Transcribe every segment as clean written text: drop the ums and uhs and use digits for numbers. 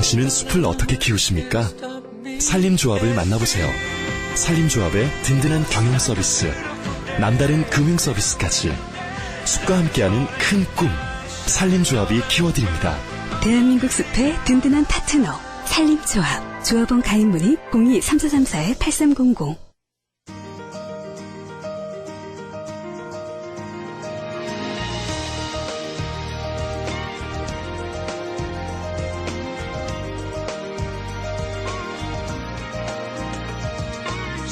당신은 숲을 어떻게 키우십니까? 산림조합을 만나보세요. 산림조합의 든든한 경영 서비스, 남다른 금융 서비스까지 숲과 함께하는 큰 꿈, 산림조합이 키워드립니다. 대한민국 숲의 든든한 파트너 산림조합. 조합원 가입 문의 02-3434-8300.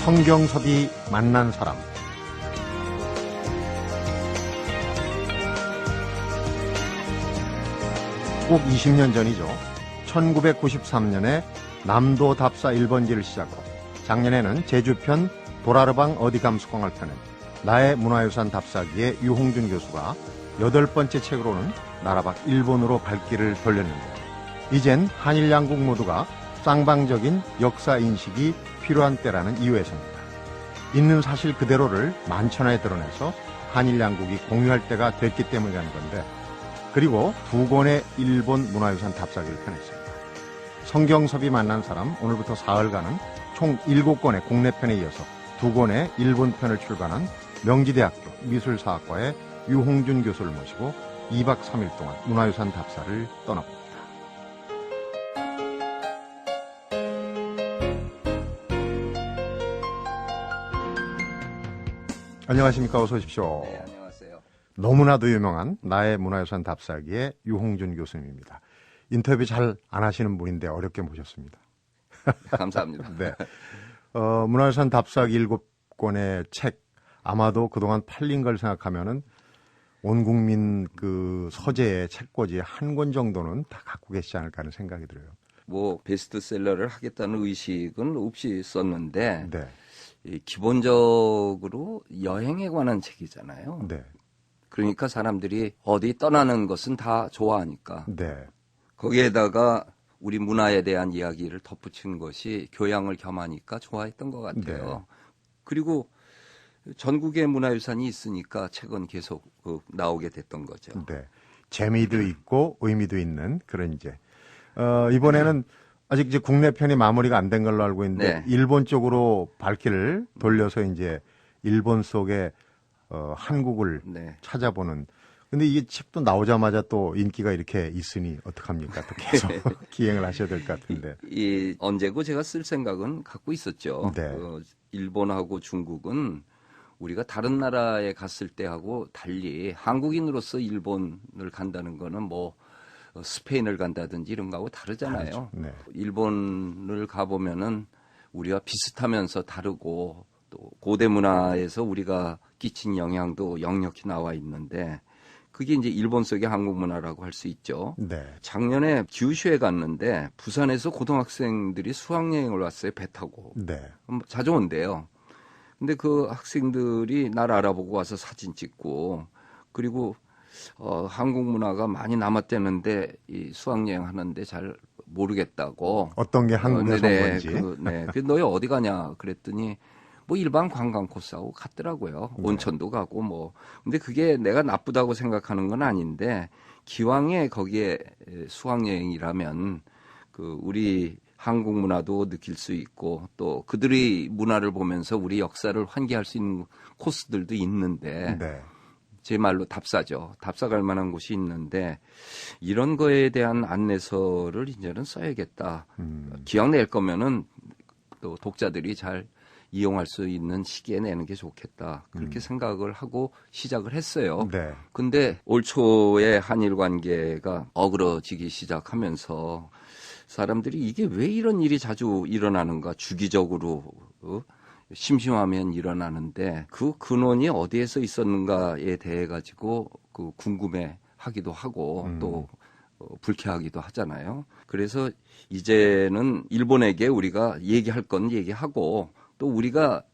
성경섭이 만난 사람. 꼭 20년 전이죠. 1993년에 남도 답사 1번지를 시작으로 작년에는 제주편 도라르방 어디감수광을 펴낸 나의 문화유산 답사기의 유홍준 교수가 8번째 책으로는 나라밖 일본으로 발길을 돌렸는데, 이젠 한일 양국 모두가 쌍방적인 역사 인식이 필요한 때라는 이유에서입니다. 있는 사실 그대로를 만천하에 드러내서 한일 양국이 공유할 때가 됐기 때문이라는 건데, 그리고 2권의 일본 문화유산 답사기를 펴냈습니다. 성경섭이 만난 사람, 오늘부터 사흘간은 총 7권의 국내편에 이어서 2권의 일본편을 출간한 명지대학교 미술사학과의 유홍준 교수를 모시고 2박 3일 동안 문화유산 답사를 떠나봅니다. 안녕하십니까. 어서 오십시오. 네, 안녕하세요. 너무나도 유명한 나의 문화유산 답사기의 유홍준 교수님입니다. 인터뷰 잘 안 하시는 분인데 어렵게 모셨습니다. 감사합니다. 네. 문화유산 답사기 7권의 책, 아마도 그동안 팔린 걸 생각하면은 온 국민 그 서재의 책꽂이 한 권 정도는 다 갖고 계시지 않을까 하는 생각이 들어요. 뭐 베스트셀러를 하겠다는 의식은 없이 썼는데, 네. 기본적으로 여행에 관한 책이잖아요. 네. 그러니까 사람들이 어디 떠나는 것은 다 좋아하니까 네. 거기에다가 우리 문화에 대한 이야기를 덧붙인 것이 교양을 겸하니까 좋아했던 것 같아요. 네. 그리고 전국의 문화유산이 있으니까 책은 계속 나오게 됐던 거죠. 네. 재미도 있고 의미도 있는 그런 이제 이번에는 아직 이제 국내 편이 마무리가 안 된 걸로 알고 있는데, 네. 일본 쪽으로 발길을 돌려서 이제 일본 속의 한국을 네. 찾아보는. 근데 이게 책도 나오자마자 또 인기가 이렇게 있으니 어떡합니까? 또 계속 기행을 하셔야 될 것 같은데. 언제고 제가 쓸 생각은 갖고 있었죠. 네. 일본하고 중국은 우리가 다른 나라에 갔을 때하고 달리 한국인으로서 일본을 간다는 거는 뭐 스페인을 간다든지 이런 거하고 다르잖아요. 네. 일본을 가보면은 우리가 비슷하면서 다르고 또 고대 문화에서 우리가 끼친 영향도 역력히 나와 있는데, 그게 이제 일본 속의 한국 문화라고 할 수 있죠. 네. 작년에 규슈에 갔는데 부산에서 고등학생들이 수학여행을 왔어요. 배 타고. 네. 자주 온대요. 근데 그 학생들이 날 알아보고 와서 사진 찍고, 그리고 한국 문화가 많이 남았다는데 이 수학여행 하는데 잘 모르겠다고. 어떤 게 한국에서 온 건지. 네. 너희 어디 가냐 그랬더니 뭐 일반 관광 코스하고 갔더라고요. 네. 온천도 가고 뭐. 근데 그게 내가 나쁘다고 생각하는 건 아닌데, 기왕에 거기에 수학여행이라면 그 우리 한국 문화도 느낄 수 있고 또 그들의 문화를 보면서 우리 역사를 환기할 수 있는 코스들도 있는데, 네. 제 말로 답사죠. 답사 갈 만한 곳이 있는데 이런 거에 대한 안내서를 이제는 써야겠다. 기왕 낼 거면은 또 독자들이 잘 이용할 수 있는 시기에 내는 게 좋겠다. 그렇게 생각을 하고 시작을 했어요. 네. 근데 올 초에 한일 관계가 어그러지기 시작하면서 사람들이 이게 왜 이런 일이 자주 일어나는가, 주기적으로 심심하면 일어나는데 그 근원이 어디에서 있었는가에 대해 가지고 그 궁금해하기도 하고 또 불쾌하기도 하잖아요. 그래서 이제는 일본에게 우리가 얘기할 건 얘기하고, 또 우리가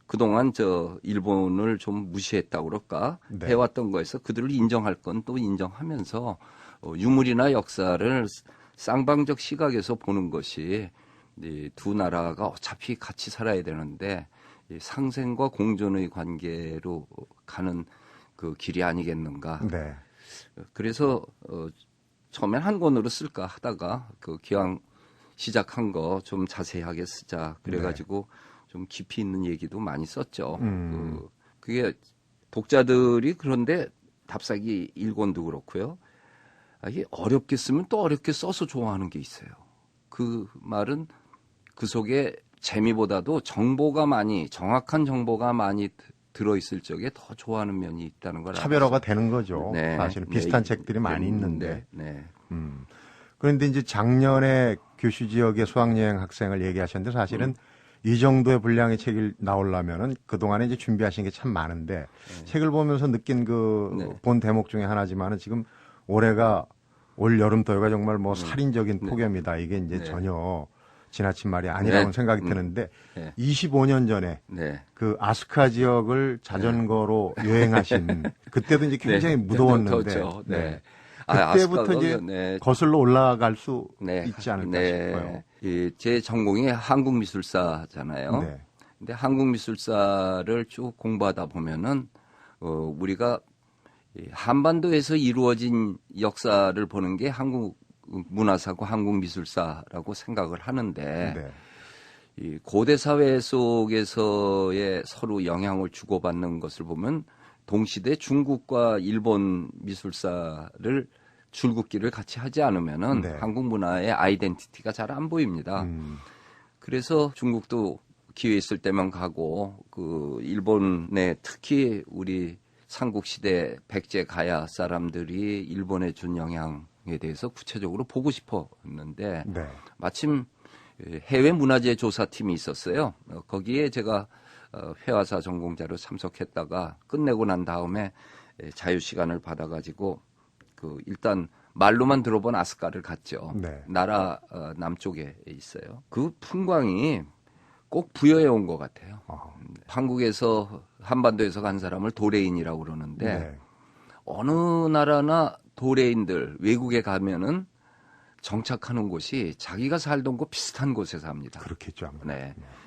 그동안 일본을 좀 무시했다고 그럴까, 네. 해왔던 거에서 그들을 인정할 건 또 인정하면서 유물이나 역사를 쌍방적 시각에서 보는 것이 이 두 나라가 어차피 같이 살아야 되는데 이 상생과 공존의 관계로 가는 그 길이 아니겠는가. 네. 그래서 처음엔 한 권으로 쓸까 하다가 그 기왕 시작한 거 좀 자세하게 쓰자 그래가지고 좀 깊이 있는 얘기도 많이 썼죠. 그게 독자들이 그런데 답사기 1권도 그렇고요. 이게 어렵게 쓰면 또 어렵게 써서 좋아하는 게 있어요. 그 말은 그 속에 재미보다도 정확한 정보가 많이 들어있을 적에 더 좋아하는 면이 있다는 걸 차별화가 되는 거죠. 네. 사실은 비슷한 네. 책들이 많이 있는데. 네. 그런데 이제 작년에 규슈 지역의 수학여행 학생을 얘기하셨는데 사실은 이 정도의 분량의 책이 나오려면은 그동안에 이제 준비하신 게 참 많은데 책을 보면서 느낀 그 본 대목 중에 하나지만은 지금 올해가 올 여름도가 정말 뭐 살인적인 폭염이다. 이게 이제 전혀 지나친 말이 아니라고 생각이 드는데 25년 전에 그 아스카 지역을 자전거로 여행하신 그때도 이제 굉장히 무더웠는데 그때부터 이제 거슬러 올라갈 수 있지 않을까 싶어요. 제 전공이 한국미술사잖아요. 근데 한국미술사를 쭉 공부하다 보면은 우리가 한반도에서 이루어진 역사를 보는 게 한국 문화사고 한국미술사라고 생각을 하는데 이 고대 사회 속에서의 서로 영향을 주고받는 것을 보면 동시대 중국과 일본 미술사를 줄긋기를 같이 하지 않으면은 한국 문화의 아이덴티티가 잘 안 보입니다. 그래서 중국도 기회 있을 때만 가고 그 일본에 특히 우리 삼국시대 백제 가야 사람들이 일본에 준 영향에 대해서 구체적으로 보고 싶었는데 마침 해외 문화재 조사팀이 있었어요. 거기에 제가 회화사 전공자로 참석했다가 끝내고 난 다음에 자유 시간을 받아가지고 그 일단 말로만 들어본 아스카를 갔죠. 나라 남쪽에 있어요. 그 풍광이 꼭 부여해 온 것 같아요. 한국에서 한반도에서 간 사람을 도레인이라고 그러는데 어느 나라나 도레인들 외국에 가면은 정착하는 곳이 자기가 살던 곳 비슷한 곳에 삽니다. 그렇겠죠.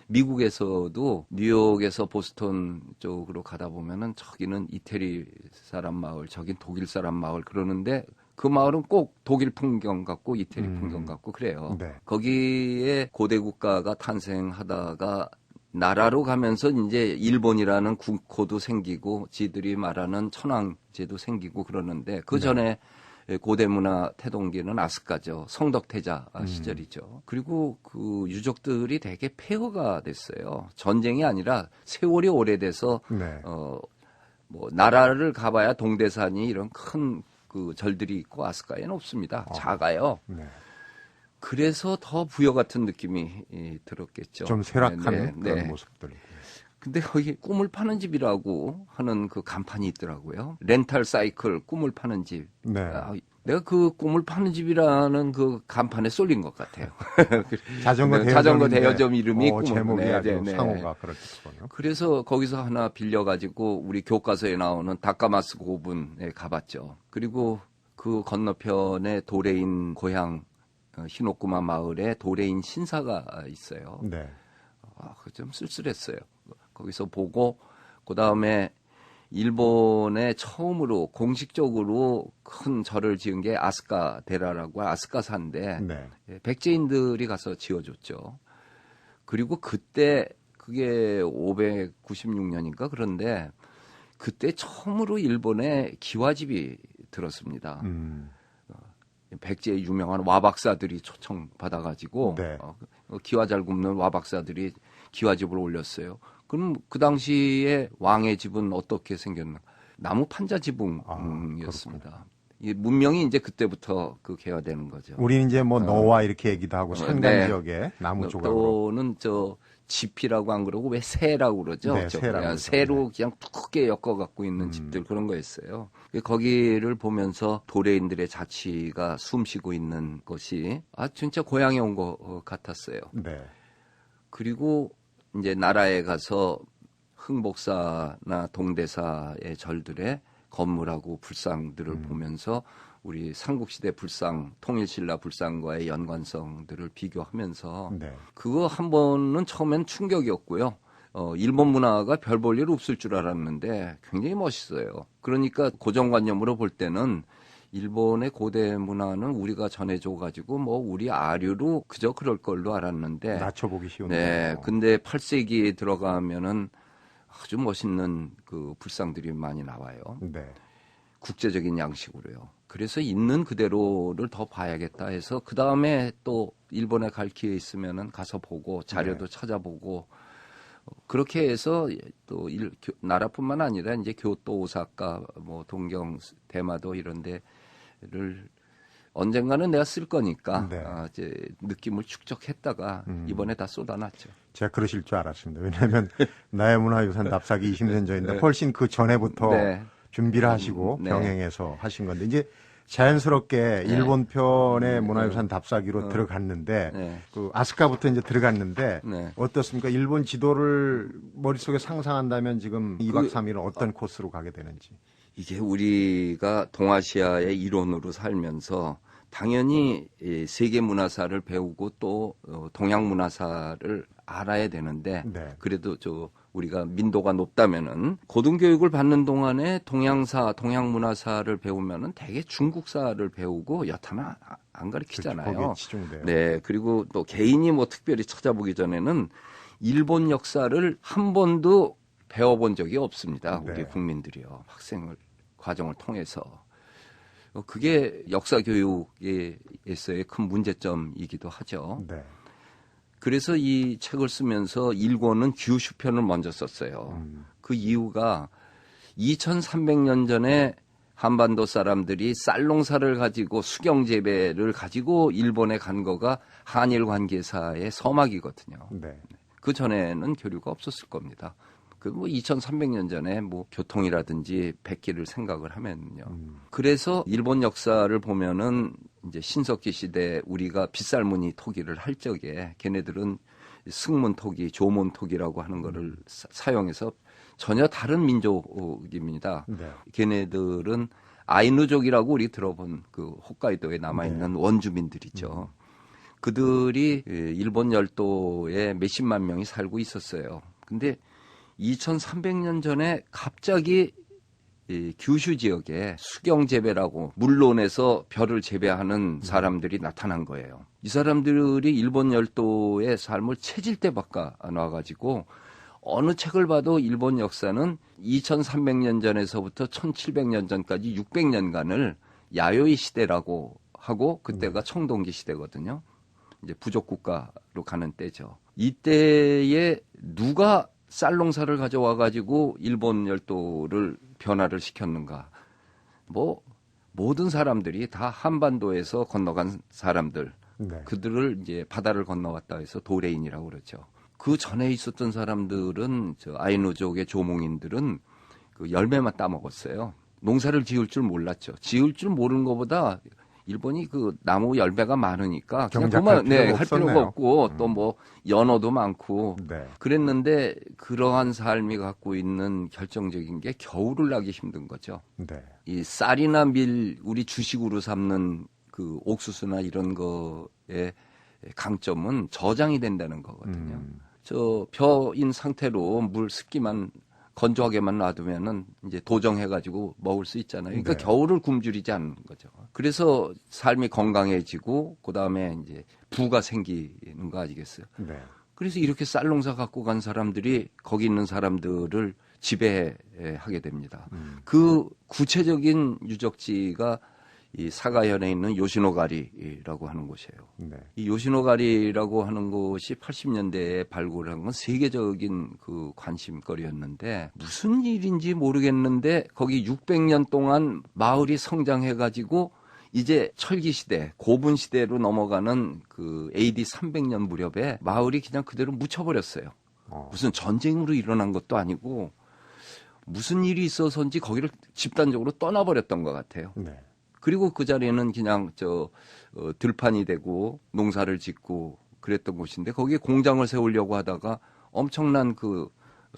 미국에서도 뉴욕에서 보스턴 쪽으로 가다 보면은 저기는 이태리 사람 마을, 저긴 독일 사람 마을 그러는데 그 마을은 꼭 독일 풍경 같고 이태리 풍경 같고 그래요. 거기에 고대 국가가 탄생하다가 나라로 가면서 이제 일본이라는 국호도 생기고 지들이 말하는 천황제도 생기고 그러는데 그 전에 고대 문화 태동기는 아스카죠. 성덕태자 시절이죠. 그리고 그 유적들이 되게 폐허가 됐어요. 전쟁이 아니라 세월이 오래돼서 뭐 나라를 가봐야 동대산이 이런 큰 그 절들이 있고 아스카에는 없습니다. 작아요. 그래서 더 부여 같은 느낌이 들었겠죠. 좀 쇠락한 그런 모습들. 근데 거기 꿈을 파는 집이라고 하는 그 간판이 있더라고요. 렌탈 사이클 꿈을 파는 집. 내가 그 꿈을 파는 집이라는 그 간판에 쏠린 것 같아요. 자전거 대여점 이름이 제목이 아주 상호가 그렇겠군요. 그래서 거기서 하나 빌려가지고 우리 교과서에 나오는 다카마스 고분에 가봤죠. 그리고 그 건너편에 도레인 고향 히노쿠마 마을에 도레인 신사가 있어요. 좀 쓸쓸했어요. 거기서 보고 그 다음에 일본에 처음으로 공식적으로 큰 절을 지은 게 아스카 데라라고 아스카사인데 백제인들이 가서 지어줬죠. 그리고 그때 그게 596년인가 그런데 그때 처음으로 일본에 기와집이 들었습니다. 백제의 유명한 와박사들이 초청받아가지고 기와 잘 굽는 와박사들이 기와집을 올렸어요. 그럼 그 당시에 왕의 집은 어떻게 생겼나? 나무 판자 지붕이었습니다. 이 문명이 이제 그때부터 그 개화되는 거죠. 우리는 이제 뭐 너와 이렇게 얘기도 하고 산간 지역에 나무 조각으로. 또는 저 지피라고 안 그러고 왜 새라고 그러죠? 새로 그냥 두껍게 엮어 갖고 있는 집들 그런 거였어요. 거기를 보면서 도레인들의 자취가 숨쉬고 있는 것이 진짜 고향에 온 것 같았어요. 그리고 이제 나라에 가서 흥복사나 동대사의 절들의 건물하고 불상들을 보면서 우리 삼국시대 불상, 통일신라 불상과의 연관성들을 비교하면서 그거 한 번은 처음엔 충격이었고요. 일본 문화가 별 볼 일 없을 줄 알았는데 굉장히 멋있어요. 그러니까 고정관념으로 볼 때는 일본의 고대 문화는 우리가 전해줘가지고 뭐 우리 아류로 그저 그럴 걸로 알았는데 낮춰보기 쉬운데. 네, 근데 8세기에 들어가면은 아주 멋있는 그 불상들이 많이 나와요. 네. 국제적인 양식으로요. 그래서 있는 그대로를 더 봐야겠다 해서 그 다음에 또 일본에 갈 기회 있으면은 가서 보고 자료도 찾아보고 그렇게 해서 또 나라뿐만 아니라 이제 교토, 오사카, 뭐 동경, 대마도 이런 데를 언젠가는 내가 쓸 거니까 네. 이제 느낌을 축적했다가 이번에 다 쏟아놨죠. 제가 그러실 줄 알았습니다. 왜냐하면 나의 문화유산 답사기 20년 전인데 네. 훨씬 그 전에부터 네. 준비를 하시고 네. 병행해서 하신 건데 이제 자연스럽게 네. 일본 편의 문화유산 답사기로 들어갔는데 네. 그 아스카부터 이제 들어갔는데 네. 어떻습니까? 일본 지도를 머릿속에 상상한다면 지금 2박 3일은 어떤 코스로 가게 되는지. 이게 우리가 동아시아의 일원으로 살면서 당연히 이 세계 문화사를 배우고 또 동양 문화사를 알아야 되는데 네. 그래도 우리가 민도가 높다면은 고등교육을 받는 동안에 동양사, 동양 문화사를 배우면은 대개 중국사를 배우고 여타는 안 가르치잖아요. 거기에 치중돼요. 네, 그리고 또 개인이 뭐 특별히 찾아보기 전에는 일본 역사를 한 번도 배워본 적이 없습니다. 우리 네. 국민들이요. 학생을 과정을 통해서. 그게 역사 교육에서의 큰 문제점이기도 하죠. 네. 그래서 이 책을 쓰면서 일권은 규슈 편을 먼저 썼어요. 그 이유가 2300년 전에 한반도 사람들이 쌀농사를 가지고 수경재배를 가지고 일본에 간 거가 한일 관계사의 서막이거든요. 네. 그 전에는 교류가 없었을 겁니다. 그 뭐 2300년 전에 뭐 교통이라든지 백기를 생각을 하면요. 그래서 일본 역사를 보면은 이제 신석기 시대 우리가 빗살무늬 토기를 할 적에 걔네들은 승문 토기, 조문 토기라고 하는 거를 사용해서 전혀 다른 민족입니다. 네. 걔네들은 아이누족이라고 우리 들어본 그 홋카이도에 남아있는 원주민들이죠. 그들이 일본 열도에 몇십만 명이 살고 있었어요. 근데 2300년 전에 갑자기 이 규슈 지역에 수경재배라고 물론에서 벼를 재배하는 사람들이 나타난 거예요. 이 사람들이 일본 열도의 삶을 체질대 바꿔 놔가지고 어느 책을 봐도 일본 역사는 2300년 전에서부터 1700년 전까지 600년간을 야요이 시대라고 하고 그때가 청동기 시대거든요. 이제 부족 국가로 가는 때죠. 이때에 누가 쌀농사를 가져와 가지고 일본 열도를 변화를 시켰는가? 뭐 모든 사람들이 다 한반도에서 건너간 사람들, 네. 그들을 이제 바다를 건너왔다 해서 도레인이라고 그러죠. 그 전에 있었던 사람들은 아이누족의 조몽인들은 그 열매만 따먹었어요. 농사를 지을 줄 몰랐죠. 지을 줄 모르는 것보다 일본이 그 나무 열매가 많으니까 그냥 경작할 필요가 할 필요가 없었네요. 없고 또 뭐 연어도 많고 네. 그랬는데 그러한 삶이 갖고 있는 결정적인 게 겨울을 나기 힘든 거죠. 네. 이 쌀이나 밀 우리 주식으로 삼는 그 옥수수나 이런 거의 강점은 저장이 된다는 거거든요. 저 벼인 상태로 물 습기만 건조하게만 놔두면은 이제 도정해가지고 먹을 수 있잖아요. 그러니까 네. 겨울을 굶주리지 않는 거죠. 그래서 삶이 건강해지고 그 다음에 이제 부가 생기는 거 아니겠어요? 네. 그래서 이렇게 쌀농사 갖고 간 사람들이 거기 있는 사람들을 지배하게 됩니다. 그 구체적인 유적지가 이 사가현에 있는 요시노가리라고 하는 곳이에요. 네. 이 요시노가리라고 하는 곳이 80년대에 발굴한 건 세계적인 그 관심거리였는데 무슨 일인지 모르겠는데 거기 600년 동안 마을이 성장해가지고 이제 철기 시대, 고분 시대로 넘어가는 그 AD 300년 무렵에 마을이 그냥 그대로 묻혀버렸어요. 무슨 전쟁으로 일어난 것도 아니고 무슨 일이 있어서인지 거기를 집단적으로 떠나버렸던 것 같아요. 네. 그리고 그 자리에는 그냥 들판이 되고 농사를 짓고 그랬던 곳인데 거기에 공장을 세우려고 하다가 엄청난 그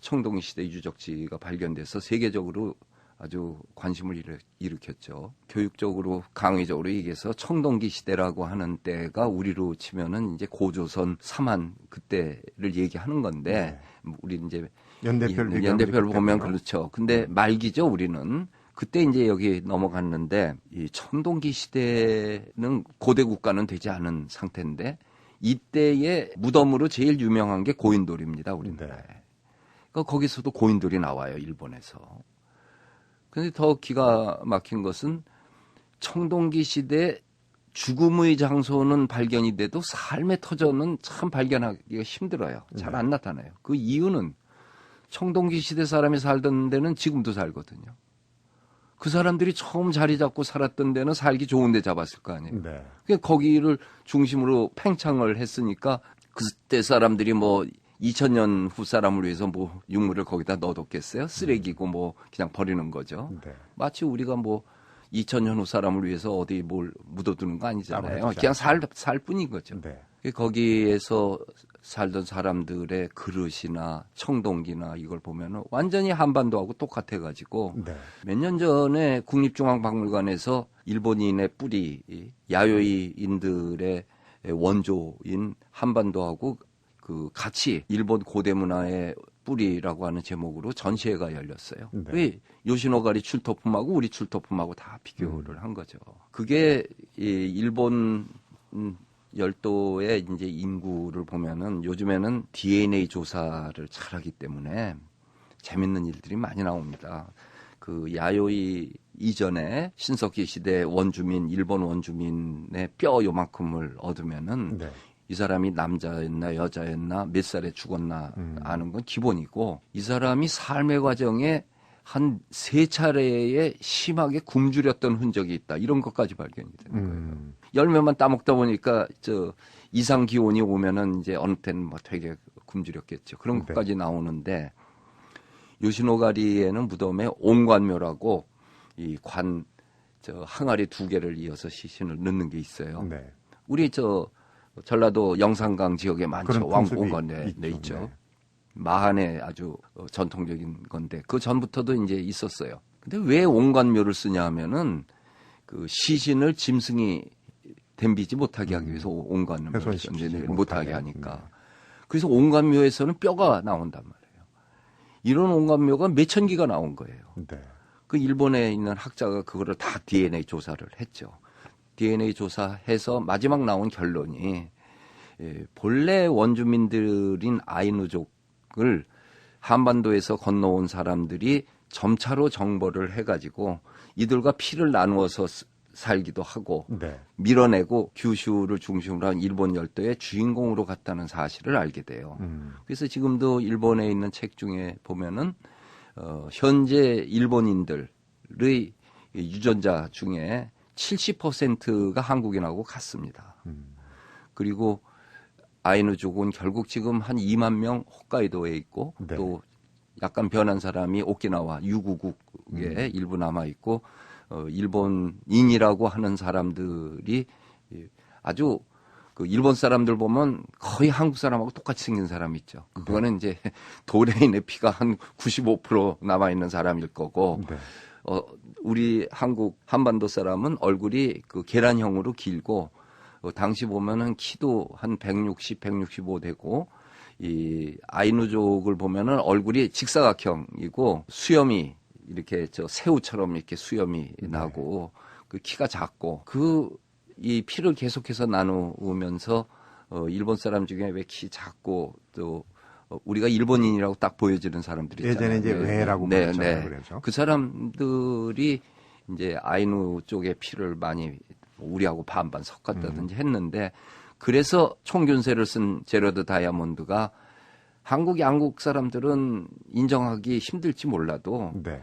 청동기 시대 유적지가 발견돼서 세계적으로 아주 관심을 일으켰죠. 교육적으로 강의적으로 얘기해서 청동기 시대라고 하는 때가 우리로 치면은 이제 고조선 삼한 그때를 얘기하는 건데 우리 이제 연대별 보면 그렇죠. 근데 말기죠 우리는. 그때 이제 여기 넘어갔는데 이 청동기 시대는 고대 국가는 되지 않은 상태인데 이때의 무덤으로 제일 유명한 게 고인돌입니다. 우리나라에. 네. 그러니까 거기서도 고인돌이 나와요. 일본에서. 그런데 더 기가 막힌 것은 청동기 시대 죽음의 장소는 발견이 돼도 삶의 터전은 참 발견하기가 힘들어요. 잘 안 나타나요. 그 이유는 청동기 시대 사람이 살던 데는 지금도 살거든요. 그 사람들이 처음 자리 잡고 살았던 데는 살기 좋은 데 잡았을 거 아니에요. 네. 그러니까 거기를 중심으로 팽창을 했으니까 그때 사람들이 뭐 2000년 후 사람을 위해서 뭐 유물을 거기다 넣어뒀겠어요? 쓰레기고 뭐 그냥 버리는 거죠. 네. 마치 우리가 뭐 2000년 후 사람을 위해서 어디 뭘 묻어두는 거 아니잖아요. 아무렇지 그냥 살 뿐인 거죠. 네. 거기에서 살던 사람들의 그릇이나 청동기나 이걸 보면은 완전히 한반도하고 똑같아가지고 네. 몇 년 전에 국립중앙박물관에서 일본인의 뿌리, 야요이인들의 원조인 한반도하고 그 같이 일본 고대 문화의 뿌리라고 하는 제목으로 전시회가 열렸어요. 네. 왜 요시노가리 출토품하고 우리 출토품하고 다 비교를 한 거죠. 그게 이 일본 열도의 이제 인구를 보면은 요즘에는 DNA 조사를 잘하기 때문에 재밌는 일들이 많이 나옵니다. 그 야요이 이전에 신석기 시대 원주민, 일본 원주민의 뼈 요만큼을 얻으면은 네. 이 사람이 남자였나 여자였나 몇 살에 죽었나 아는 건 기본이고 이 사람이 삶의 과정에 한 3차례에 심하게 굶주렸던 흔적이 있다. 이런 것까지 발견이 되는 거예요. 열매만 따먹다 보니까 저 이상 기온이 오면은 이제 어느 때는 뭐 되게 굶주렸겠죠. 그런 네. 것까지 나오는데 요시노가리에는 무덤에 옹관묘라고 이 저 항아리 2개를 이어서 시신을 넣는 게 있어요. 네. 우리 저 전라도 영산강 지역에 많죠. 그런 풍습이 왕공관에 있죠. 네. 마한의 아주 전통적인 건데 그 전부터도 이제 있었어요. 근데 왜 옹관묘를 쓰냐 하면은 그 시신을 짐승이 댐비지 못하게 하기 위해서 옹관묘를 훼손시키지 못하게 하니까. 그래서 옹관묘에서는 뼈가 나온단 말이에요. 이런 옹관묘가 몇천 개가 나온 거예요. 네. 그 일본에 있는 학자가 그거를 다 DNA 조사를 했죠. DNA 조사해서 마지막 나온 결론이 본래 원주민들인 아이누족을 한반도에서 건너온 사람들이 점차로 정벌을 해가지고 이들과 피를 나누어서 살기도 하고 네. 밀어내고 규슈를 중심으로 한 일본 열도의 주인공으로 갔다는 사실을 알게 돼요. 그래서 지금도 일본에 있는 책 중에 보면은 현재 일본인들의 유전자 중에 70%가 한국인하고 같습니다. 그리고 아이누족은 결국 지금 한 2만 명 홋카이도에 있고 네. 또 약간 변한 사람이 오키나와 유구국에 일부 남아 있고 일본인이라고 하는 사람들이 아주 그 일본 사람들 보면 거의 한국 사람하고 똑같이 생긴 사람 있죠. 그거는 이제 도레인의 피가 한 95% 남아 있는 사람일 거고 네. 우리 한국 한반도 사람은 얼굴이 그 계란형으로 길고 당시 보면은 키도 한 160, 165 되고 이 아이누족을 보면은 얼굴이 직사각형이고 수염이 이렇게 저 새우처럼 이렇게 수염이 나고 그 키가 작고 이 피를 계속해서 나누면서 일본 사람 중에 왜 키 작고 또 우리가 일본인이라고 딱 보여지는 사람들이 있잖아요. 예전에 이제 외라고 불렀잖아요. 그래서 그 사람들이 이제 아이누 쪽의 피를 많이 우리하고 반반 섞었다든지 했는데 그래서 총균세를 쓴 제러드 다이아몬드가 양국 사람들은 인정하기 힘들지 몰라도 네.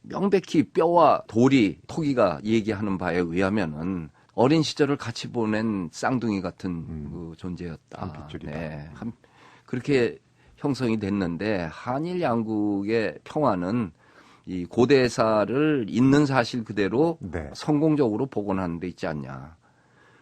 명백히 뼈와 돌이 토기가 얘기하는 바에 의하면은 어린 시절을 같이 보낸 쌍둥이 같은 그 존재였다. 한 핏줄이다. 네. 그렇게 형성이 됐는데 한일 양국의 평화는 이 고대사를 있는 사실 그대로 네. 성공적으로 복원하는 데 있지 않냐.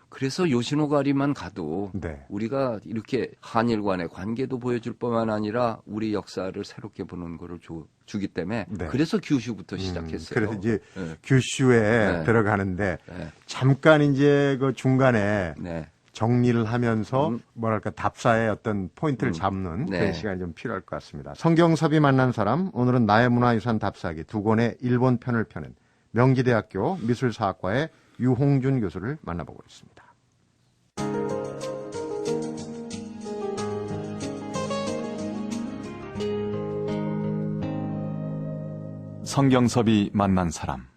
그래서 요시노가리만 가도 네. 우리가 이렇게 한일 간의 관계도 보여줄 뿐만 아니라 우리 역사를 새롭게 보는 거를 주기 때문에 네. 그래서 규슈부터 시작했어요. 그래서 이제 네. 규슈에 네. 들어가는데 네. 잠깐 이제 그 중간에 네. 정리를 하면서 뭐랄까 답사의 어떤 포인트를 잡는 네. 그런 시간이 좀 필요할 것 같습니다. 성경섭이 만난 사람 오늘은 나의 문화유산 답사기 두 권의 일본 편을 펴는 명지대학교 미술사학과의 유홍준 교수를 만나보고 있습니다. 성경섭이 만난 사람.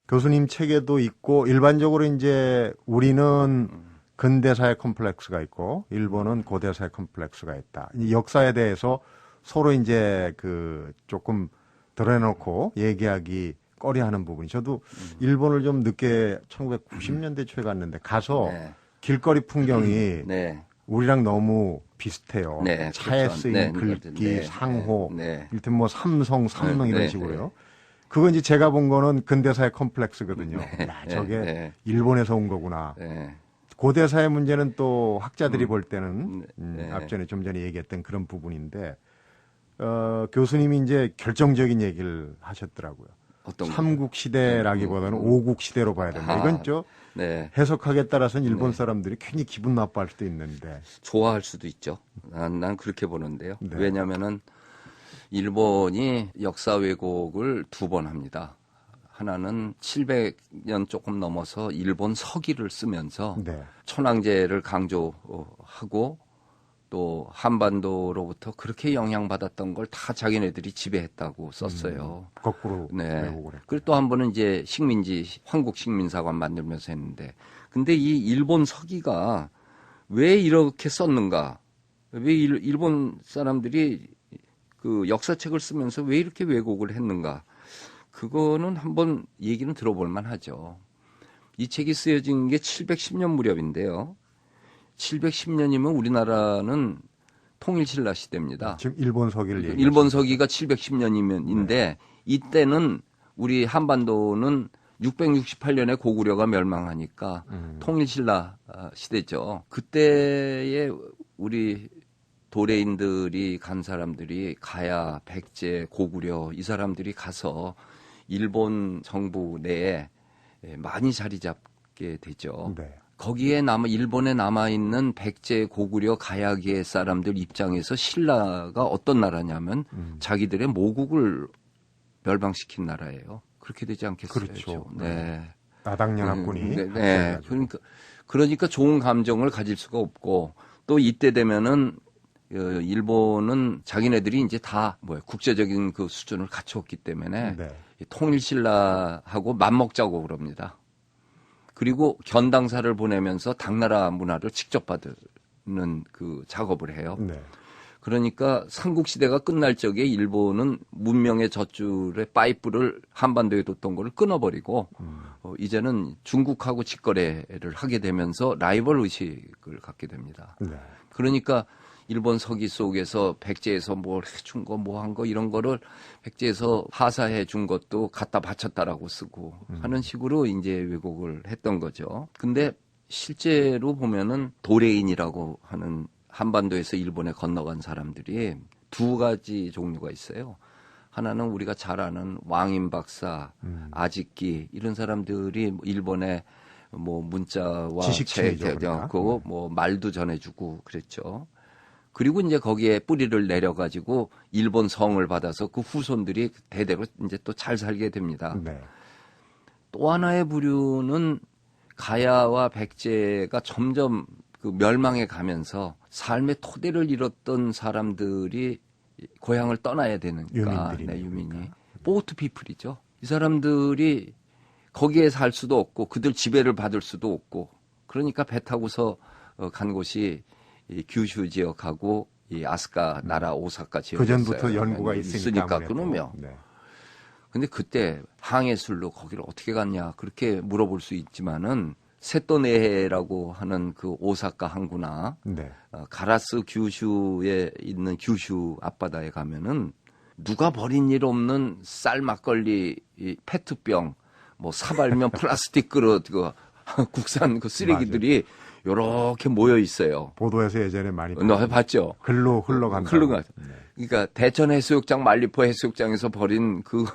교수님 책에도 있고 일반적으로 이제 우리는 근대사의 컴플렉스가 있고 일본은 고대사의 컴플렉스가 있다. 이 역사에 대해서 서로 이제 그 조금 드러내놓고 얘기하기 꺼려하는 부분이 저도 일본을 좀 늦게 1990년대 초에 갔는데 가서 네. 길거리 풍경이 네. 우리랑 너무 비슷해요. 네, 차에 그렇죠. 쓰인 네, 글귀, 네, 상호, 네. 일단 뭐 삼성 이런 네, 식으로요. 네. 그건 이제 제가 본 거는 근대사의 컴플렉스거든요. 네, 야, 저게 네. 일본에서 온 거구나. 네. 고대사의 문제는 또 학자들이 볼 때는 네. 앞전에 좀 전에 얘기했던 그런 부분인데 교수님이 이제 결정적인 얘기를 하셨더라고요. 어떤 삼국 시대라기보다는 오국 시대로 봐야 된다. 이건 저 네. 해석하기에 따라서는 일본 사람들이 괜히 기분 나빠할 수도 있는데. 좋아할 수도 있죠. 난 그렇게 보는데요. 네. 왜냐하면은 일본이 역사 왜곡을 2번 합니다. 하나는 700년 조금 넘어서 일본 서기를 쓰면서 네. 천황제를 강조하고 또 한반도로부터 그렇게 영향받았던 걸 다 자기네들이 지배했다고 썼어요. 거꾸로 네. 왜곡을 했고. 그리고 또 한 번은 이제 식민지 황국 식민사관 만들면서 했는데, 근데 이 일본 서기가 왜 이렇게 썼는가? 왜 일본 사람들이 그 역사책을 쓰면서 왜 이렇게 왜곡을 했는가? 그거는 한번 얘기는 들어볼 만하죠. 이 책이 쓰여진 게 710년 무렵인데요. 710년이면 우리나라는 통일신라 시대입니다. 지금 일본 서기를 얘기하시죠. 일본 서기가 710년이면인데 이때는 우리 한반도는 668년에 고구려가 멸망하니까 통일신라 시대죠. 그때에 우리 도레인들이 간 사람들이 가야, 백제, 고구려 이 사람들이 가서 일본 정부 내에 많이 자리 잡게 되죠. 네. 거기에 일본에 남아있는 백제, 고구려, 가야계 사람들 입장에서 신라가 어떤 나라냐면 자기들의 모국을 멸망시킨 나라예요. 그렇게 되지 않겠어요? 그렇죠. 네. 나당연합군이. 네. 그러니까 좋은 감정을 가질 수가 없고 또 이때 되면은 일본은 자기네들이 이제 다 국제적인 그 수준을 갖췄기 때문에 네. 통일신라하고 맞먹자고 그럽니다. 그리고 견당사를 보내면서 당나라 문화를 직접 받는 그 작업을 해요. 네. 그러니까 삼국시대가 끝날 적에 일본은 문명의 젖줄의 파이프를 한반도에 뒀던 거를 끊어버리고 이제는 중국하고 직거래를 하게 되면서 라이벌 의식을 갖게 됩니다. 네. 그러니까 일본 서기 속에서 백제에서 뭘 해준 거, 뭐 한 거 이런 거를 백제에서 하사해 준 것도 갖다 바쳤다라고 쓰고 하는 식으로 이제 왜곡을 했던 거죠. 근데 실제로 보면은 도레인이라고 하는 한반도에서 일본에 건너간 사람들이 2가지 종류가 있어요. 하나는 우리가 잘 아는 왕인 박사, 아직기 이런 사람들이 일본에 문자와 지식층이죠, 그러니까. 그거 말도 전해주고 그랬죠. 그리고 이제 거기에 뿌리를 내려가지고 일본 성을 받아서 그 후손들이 대대로 이제 또 잘 살게 됩니다. 네. 또 하나의 부류는 가야와 백제가 점점 그 멸망해 가면서 삶의 토대를 잃었던 사람들이 고향을 떠나야 되니까 유민이 보트 피플이죠. 이 사람들이 거기에 살 수도 없고 그들 지배를 받을 수도 없고 그러니까 배 타고서 간 곳이 이 규슈 지역하고 이 아스카 나라 오사카 지역이었어요. 그 전부터 연구가 있으니까 그러면. 네. 근데 그때 항해술로 거기를 어떻게 갔냐 그렇게 물어볼 수 있지만은 세토네헤라고 하는 그 오사카 항구나 네. 가라스 규슈에 있는 규슈 앞바다에 가면은 누가 버린 일 없는 쌀 막걸리, 이 페트병, 사발면 플라스틱 그릇, 국산 그 쓰레기들이 요렇게 모여 있어요. 보도에서 예전에 많이 봤죠. 글로 흘러간다. 네. 그러니까 대천 해수욕장, 말리포 해수욕장에서 버린 그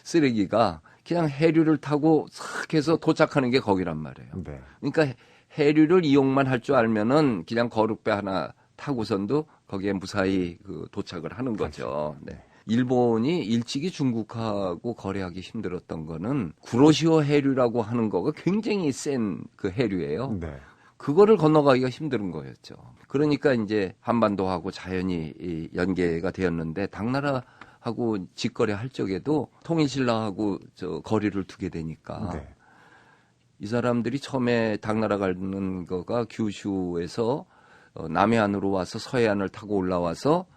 쓰레기가 그냥 해류를 타고 싹 해서 도착하는 게 거기란 말이에요. 네. 그러니까 해류를 이용만 할 줄 알면은 그냥 거룩배 하나 타고선도 거기에 무사히 그 도착을 하는 거죠. 네. 일본이 일찍이 중국하고 거래하기 힘들었던 거는 구로시오 해류라고 하는 거가 굉장히 센 그 해류예요. 네. 그거를 건너가기가 힘든 거였죠. 그러니까 이제 한반도하고 자연히 이 연계가 되었는데 당나라하고 직거래 할 적에도 통일신라하고 저 거리를 두게 되니까 네. 이 사람들이 처음에 당나라 가는 거가 규슈에서 남해안으로 와서 서해안을 타고 올라와서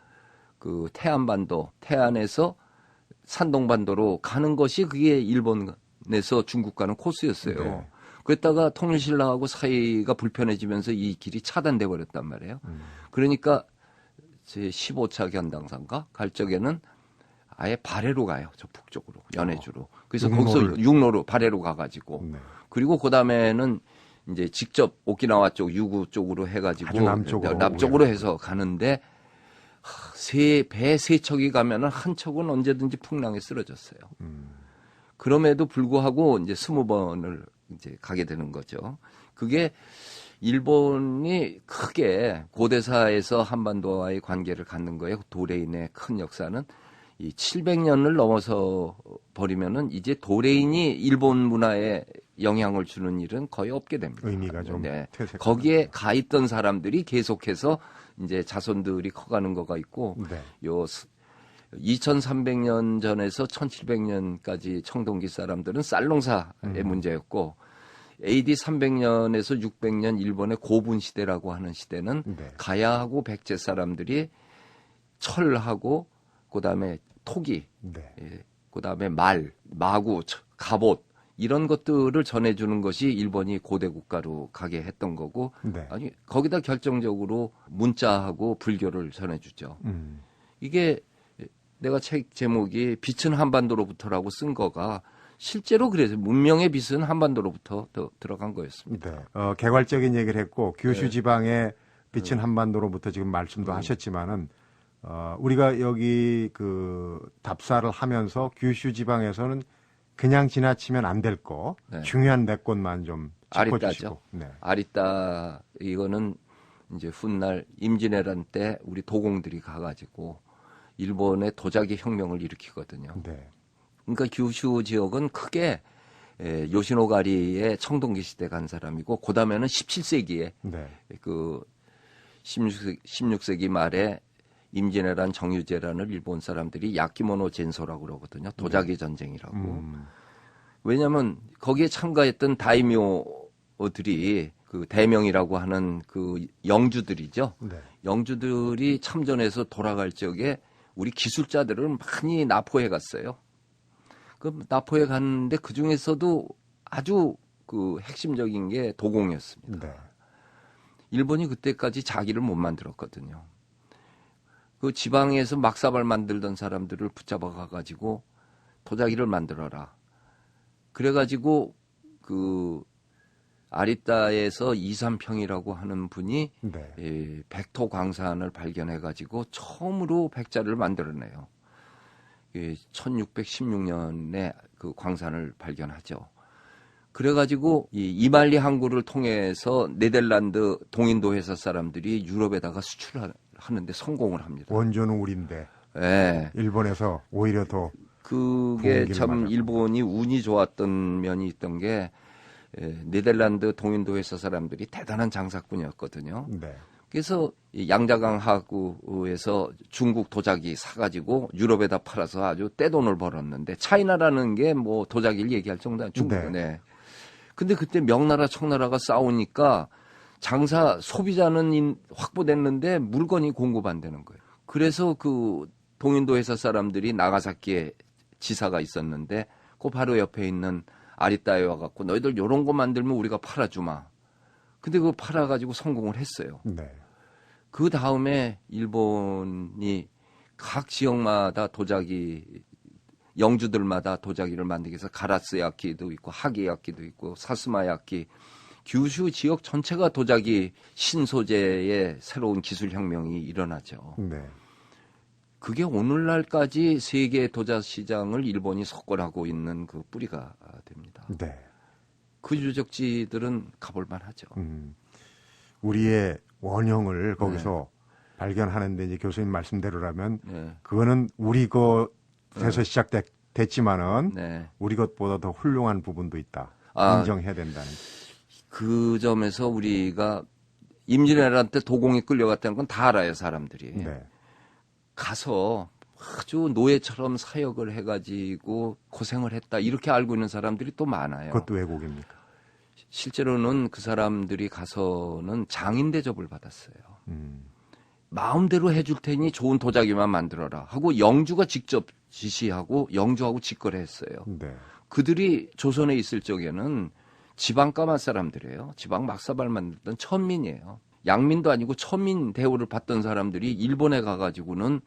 그 태안반도, 태안에서 산동반도로 가는 것이 그게 일본에서 중국 가는 코스였어요. 네. 그랬다가 통일신라하고 사이가 불편해지면서 이 길이 차단돼 버렸단 말이에요. 그러니까 제 15차 견당사인가 갈 적에는 아예 발해로 가요. 저 북쪽으로, 연해주로. 그래서 거기서 육로로 발해로 가가지고 네. 그리고 그 다음에는 이제 직접 오키나와 쪽, 유구 쪽으로 해가지고 아주 남쪽으로 해서 가는데 배 세 척이 가면은 한 척은 언제든지 풍랑에 쓰러졌어요. 그럼에도 불구하고 이제 20번을 이제 가게 되는 거죠. 그게 일본이 크게 고대사에서 한반도와의 관계를 갖는 거에 도레인의 큰 역사는 이 700년을 넘어서 버리면은 이제 도레인이 일본 문화에 영향을 주는 일은 거의 없게 됩니다. 의미가 좀 퇴색하죠. 거기에 가 있던 사람들이 계속해서 이제 자손들이 커가는 거가 있고 네. 요 2300년 전에서 1700년까지 청동기 사람들은 쌀농사의 문제였고 AD 300년에서 600년 일본의 고분 시대라고 하는 시대는 네. 가야하고 백제 사람들이 철하고 그다음에 토기, 네. 그다음에 말, 마구, 갑옷 이런 것들을 전해주는 것이 일본이 고대 국가로 가게 했던 거고 네. 아니 거기다 결정적으로 문자하고 불교를 전해주죠. 이게 내가 책 제목이 빛은 한반도로부터라고 쓴 거가 실제로 그래서 문명의 빛은 한반도로부터 들어간 거였습니다. 네. 개괄적인 얘기를 했고 규슈 지방의 빛은 한반도로부터 지금 말씀도 하셨지만은 우리가 여기 그 답사를 하면서 규슈 지방에서는 그냥 지나치면 안 될 거 중요한 네 곳만 좀 짚어주시고. 네. 아리따 이거는 이제 훗날 임진왜란 때 우리 도공들이 가가지고 일본의 도자기 혁명을 일으키거든요. 네. 그러니까 규슈 지역은 크게 요시노가리의 청동기 시대 간 사람이고 그다음에는 17세기에 네. 그 16세기 말에 임진왜란 정유재란을 일본 사람들이 야키모노 젠소라고 그러거든요. 도자기 전쟁이라고. 왜냐하면 거기에 참가했던 다이묘들이 그 대명이라고 하는 그 영주들이죠. 네. 영주들이 참전해서 돌아갈 적에 우리 기술자들을 많이 납포해 갔어요. 그 납포해 갔는데 그 중에서도 아주 그 핵심적인 게 도공이었습니다. 네. 일본이 그때까지 자기를 못 만들었거든요. 그 지방에서 막사발 만들던 사람들을 붙잡아 가가지고 도자기를 만들어라. 그래가지고 그 아리따에서 이삼평이라고 하는 분이 네. 백토 광산을 발견해가지고 처음으로 백자를 만들어내요. 1616년에 그 광산을 발견하죠. 그래가지고 이 이말리 항구를 통해서 네덜란드 동인도 회사 사람들이 유럽에다가 수출하는데 성공을 합니다. 원조는 우리인데 네. 일본에서 오히려 더 그게 참 맞았고. 일본이 운이 좋았던 면이 있던 게 네덜란드 동인도 회사 사람들이 대단한 장사꾼이었거든요. 네. 그래서 이 양자강 하구에서 중국 도자기 사가지고 유럽에다 팔아서 아주 떼돈을 벌었는데 차이나라는 게 뭐 도자기를 얘기할 정도는 중국은. 네. 근데 그때 명나라 청나라가 싸우니까 장사 소비자는 확보됐는데 물건이 공급 안 되는 거예요. 그래서 그 동인도 회사 사람들이 나가사키에 지사가 있었는데 그 바로 옆에 있는 아리따에 와갖고 너희들 요런 거 만들면 우리가 팔아주마. 근데 그거 팔아가지고 성공을 했어요. 네. 그 다음에 일본이 각 지역마다 도자기, 영주들마다 도자기를 만들기 위해서 가라스 야키도 있고 하기 야키도 있고 사스마 야키, 규슈 지역 전체가 도자기 신소재의 새로운 기술 혁명이 일어나죠. 네. 그게 오늘날까지 세계 도자 시장을 일본이 석권하고 있는 그 뿌리가 됩니다. 네. 그 유적지들은 가볼 만하죠. 우리의 원형을 거기서 발견하는데 이제 교수님 말씀대로라면 네. 그거는 우리 것에서 시작됐지만은 네. 우리 것보다 더 훌륭한 부분도 있다. 아, 인정해야 된다는. 그 점에서 우리가 임진왜란 때 도공에 끌려갔다는 건 다 알아요, 사람들이. 네. 가서 아주 노예처럼 사역을 해가지고 고생을 했다. 이렇게 알고 있는 사람들이 또 많아요. 그것도 왜곡입니까? 실제로는 그 사람들이 가서는 장인 대접을 받았어요. 마음대로 해줄 테니 좋은 도자기만 만들어라 하고 영주가 직접 지시하고 영주하고 직거래했어요. 네. 그들이 조선에 있을 적에는 지방 까만 사람들이에요. 지방 막사발 만들던 천민이에요. 양민도 아니고 천민 대우를 받던 사람들이 일본에 가가지고는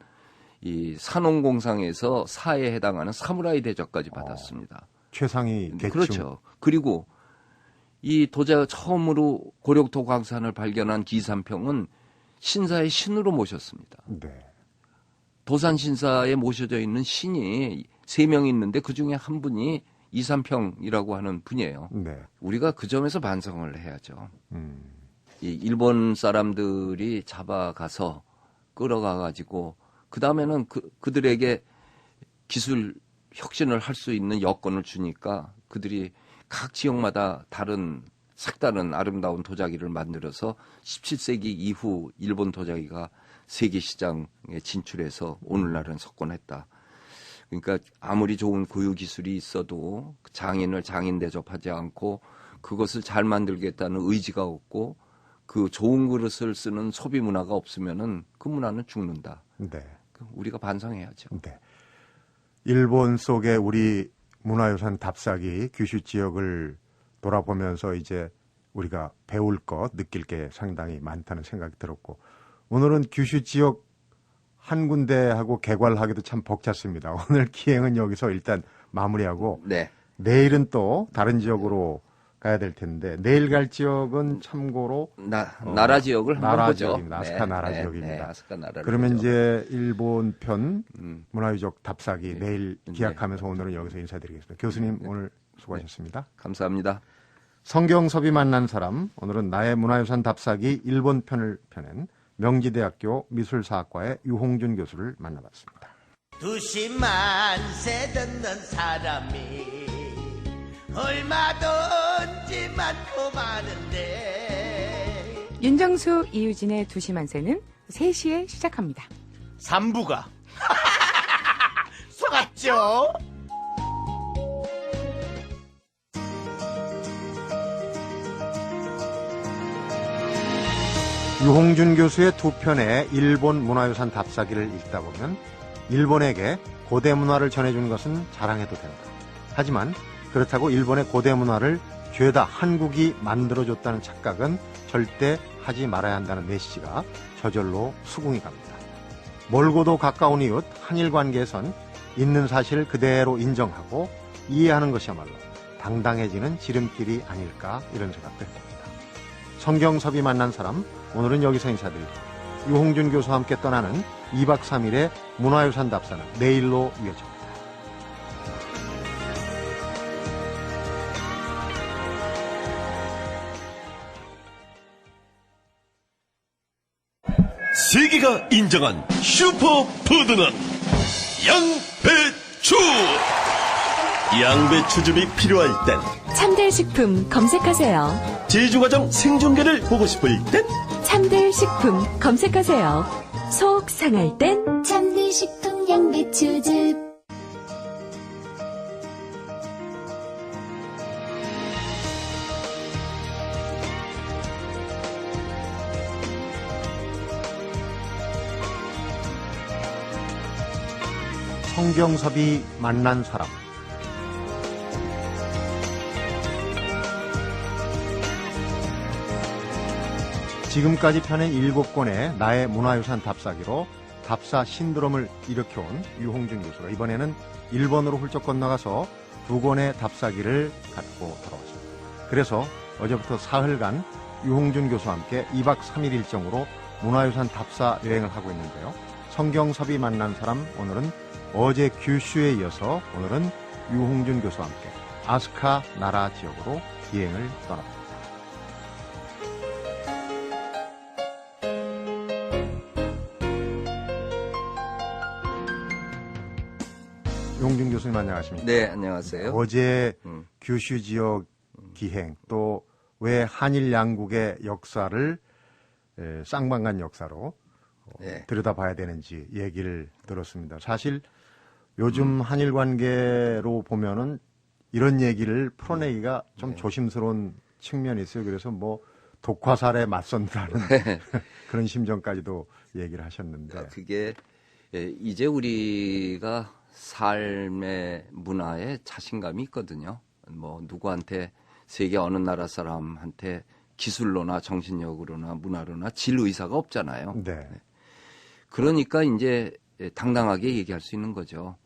이 산업공상에서 사에 해당하는 사무라이 대접까지 받았습니다. 최상위 계층. 그렇죠. 그리고 이 도자 처음으로 고력토 광산을 발견한 기삼평은 신사의 신으로 모셨습니다. 네. 도산 신사에 모셔져 있는 신이 3명 있는데 그중에 한 분이 이삼평이라고 하는 분이에요. 네. 우리가 그 점에서 반성을 해야죠. 이 일본 사람들이 잡아가서 끌어가가지고 그 다음에는 그들에게 기술 혁신을 할 수 있는 여건을 주니까 그들이 각 지역마다 다른 색다른 아름다운 도자기를 만들어서 17세기 이후 일본 도자기가 세계 시장에 진출해서 오늘날은 석권했다. 그러니까 아무리 좋은 고유 기술이 있어도 장인을 장인 대접하지 않고 그것을 잘 만들겠다는 의지가 없고 그 좋은 그릇을 쓰는 소비 문화가 없으면은 그 문화는 죽는다. 네. 우리가 반성해야죠. 네. 일본 속의 우리 문화유산 답사기 규슈 지역을 돌아보면서 이제 우리가 배울 것, 느낄 게 상당히 많다는 생각이 들었고 오늘은 규슈 지역 한 군데하고 개괄하기도 참 벅찼습니다. 오늘 기행은 여기서 일단 마무리하고 네. 내일은 또 다른 지역으로 가야 될 텐데 내일 갈 지역은 참고로 나라 지역을 한번 나라 보죠. 지역입니다. 아스카 나라 네, 지역입니다. 네, 아스카 나라를 그러면 보죠. 이제 일본 편 문화유적 답사기 내일 네. 기약하면서 오늘은 여기서 인사드리겠습니다. 교수님 오늘 수고하셨습니다. 감사합니다. 성경섭이 만난 사람 오늘은 나의 문화유산 답사기 일본 편을 펴낸 명지대학교 미술사학과의 유홍준 교수를 만나봤습니다. 두시만세 듣는 사람이 얼마든지 많고 많은데 윤정수 이유진의 두시만세는 3시에 시작합니다. 3부가 속았죠? 유홍준 교수의 두 편의 일본 문화유산 답사기를 읽다 보면 일본에게 고대 문화를 전해준 것은 자랑해도 된다. 하지만 그렇다고 일본의 고대 문화를 죄다 한국이 만들어줬다는 착각은 절대 하지 말아야 한다는 메시지가 저절로 수긍이 갑니다. 멀고도 가까운 이웃 한일 관계에선 있는 사실을 그대로 인정하고 이해하는 것이야말로 당당해지는 지름길이 아닐까 이런 생각도 해봅니다. 성경섭이 만난 사람 오늘은 여기서 인사드리고 유홍준 교수와 함께 떠나는 2박 3일의 문화유산 답사는 내일로 이어집니다. 세계가 인정한 슈퍼푸드는 양배추! 양배추즙이 필요할 땐 참들식품 검색하세요. 제주과정 생중계를 보고 싶을 땐 참들식품 검색하세요. 속 상할 땐 참들식품 양배추즙. 성경섭이 만난 사람 지금까지 펴낸 7권의 나의 문화유산 답사기로 답사 신드롬을 일으켜온 유홍준 교수가 이번에는 일본으로 훌쩍 건너가서 2권의 답사기를 갖고 돌아왔습니다. 그래서 어제부터 사흘간 유홍준 교수와 함께 2박 3일 일정으로 문화유산 답사 여행을 하고 있는데요. 성경섭이 만난 사람 오늘은 어제 규슈에 이어서 오늘은 유홍준 교수와 함께 아스카 나라 지역으로 기행을 떠납니다. 이동준 교수님 안녕하십니까? 네, 안녕하세요. 어제 규슈 지역 기행 또 왜 한일 양국의 역사를 쌍방간 역사로 네. 들여다봐야 되는지 얘기를 들었습니다. 사실 요즘 한일 관계로 보면은 이런 얘기를 풀어내기가 좀 조심스러운 측면이 있어요. 그래서 뭐 독화살에 맞선다는 그런 심정까지도 얘기를 하셨는데 그게 이제 우리가 삶의 문화에 자신감이 있거든요. 뭐 누구한테 세계 어느 나라 사람한테 기술로나 정신력으로나 문화로나 질 의사가 없잖아요. 네. 그러니까 이제 당당하게 얘기할 수 있는 거죠.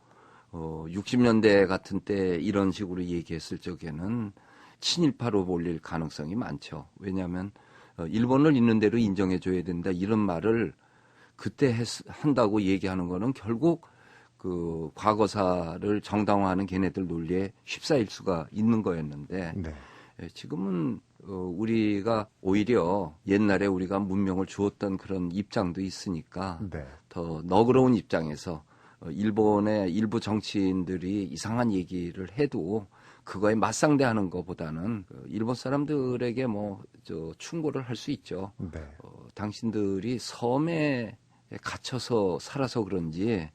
60년대 같은 때 이런 식으로 얘기했을 적에는 친일파로 몰릴 가능성이 많죠. 왜냐하면 일본을 있는 대로 인정해줘야 된다 이런 말을 그때 한다고 얘기하는 거는 결국 그 과거사를 정당화하는 걔네들 논리에 휩싸일 수가 있는 거였는데 네. 지금은 우리가 오히려 옛날에 우리가 문명을 주었던 그런 입장도 있으니까 네. 더 너그러운 입장에서 일본의 일부 정치인들이 이상한 얘기를 해도 그거에 맞상대하는 것보다는 일본 사람들에게 충고를 할 수 있죠. 네. 당신들이 섬에 갇혀서 살아서 그런지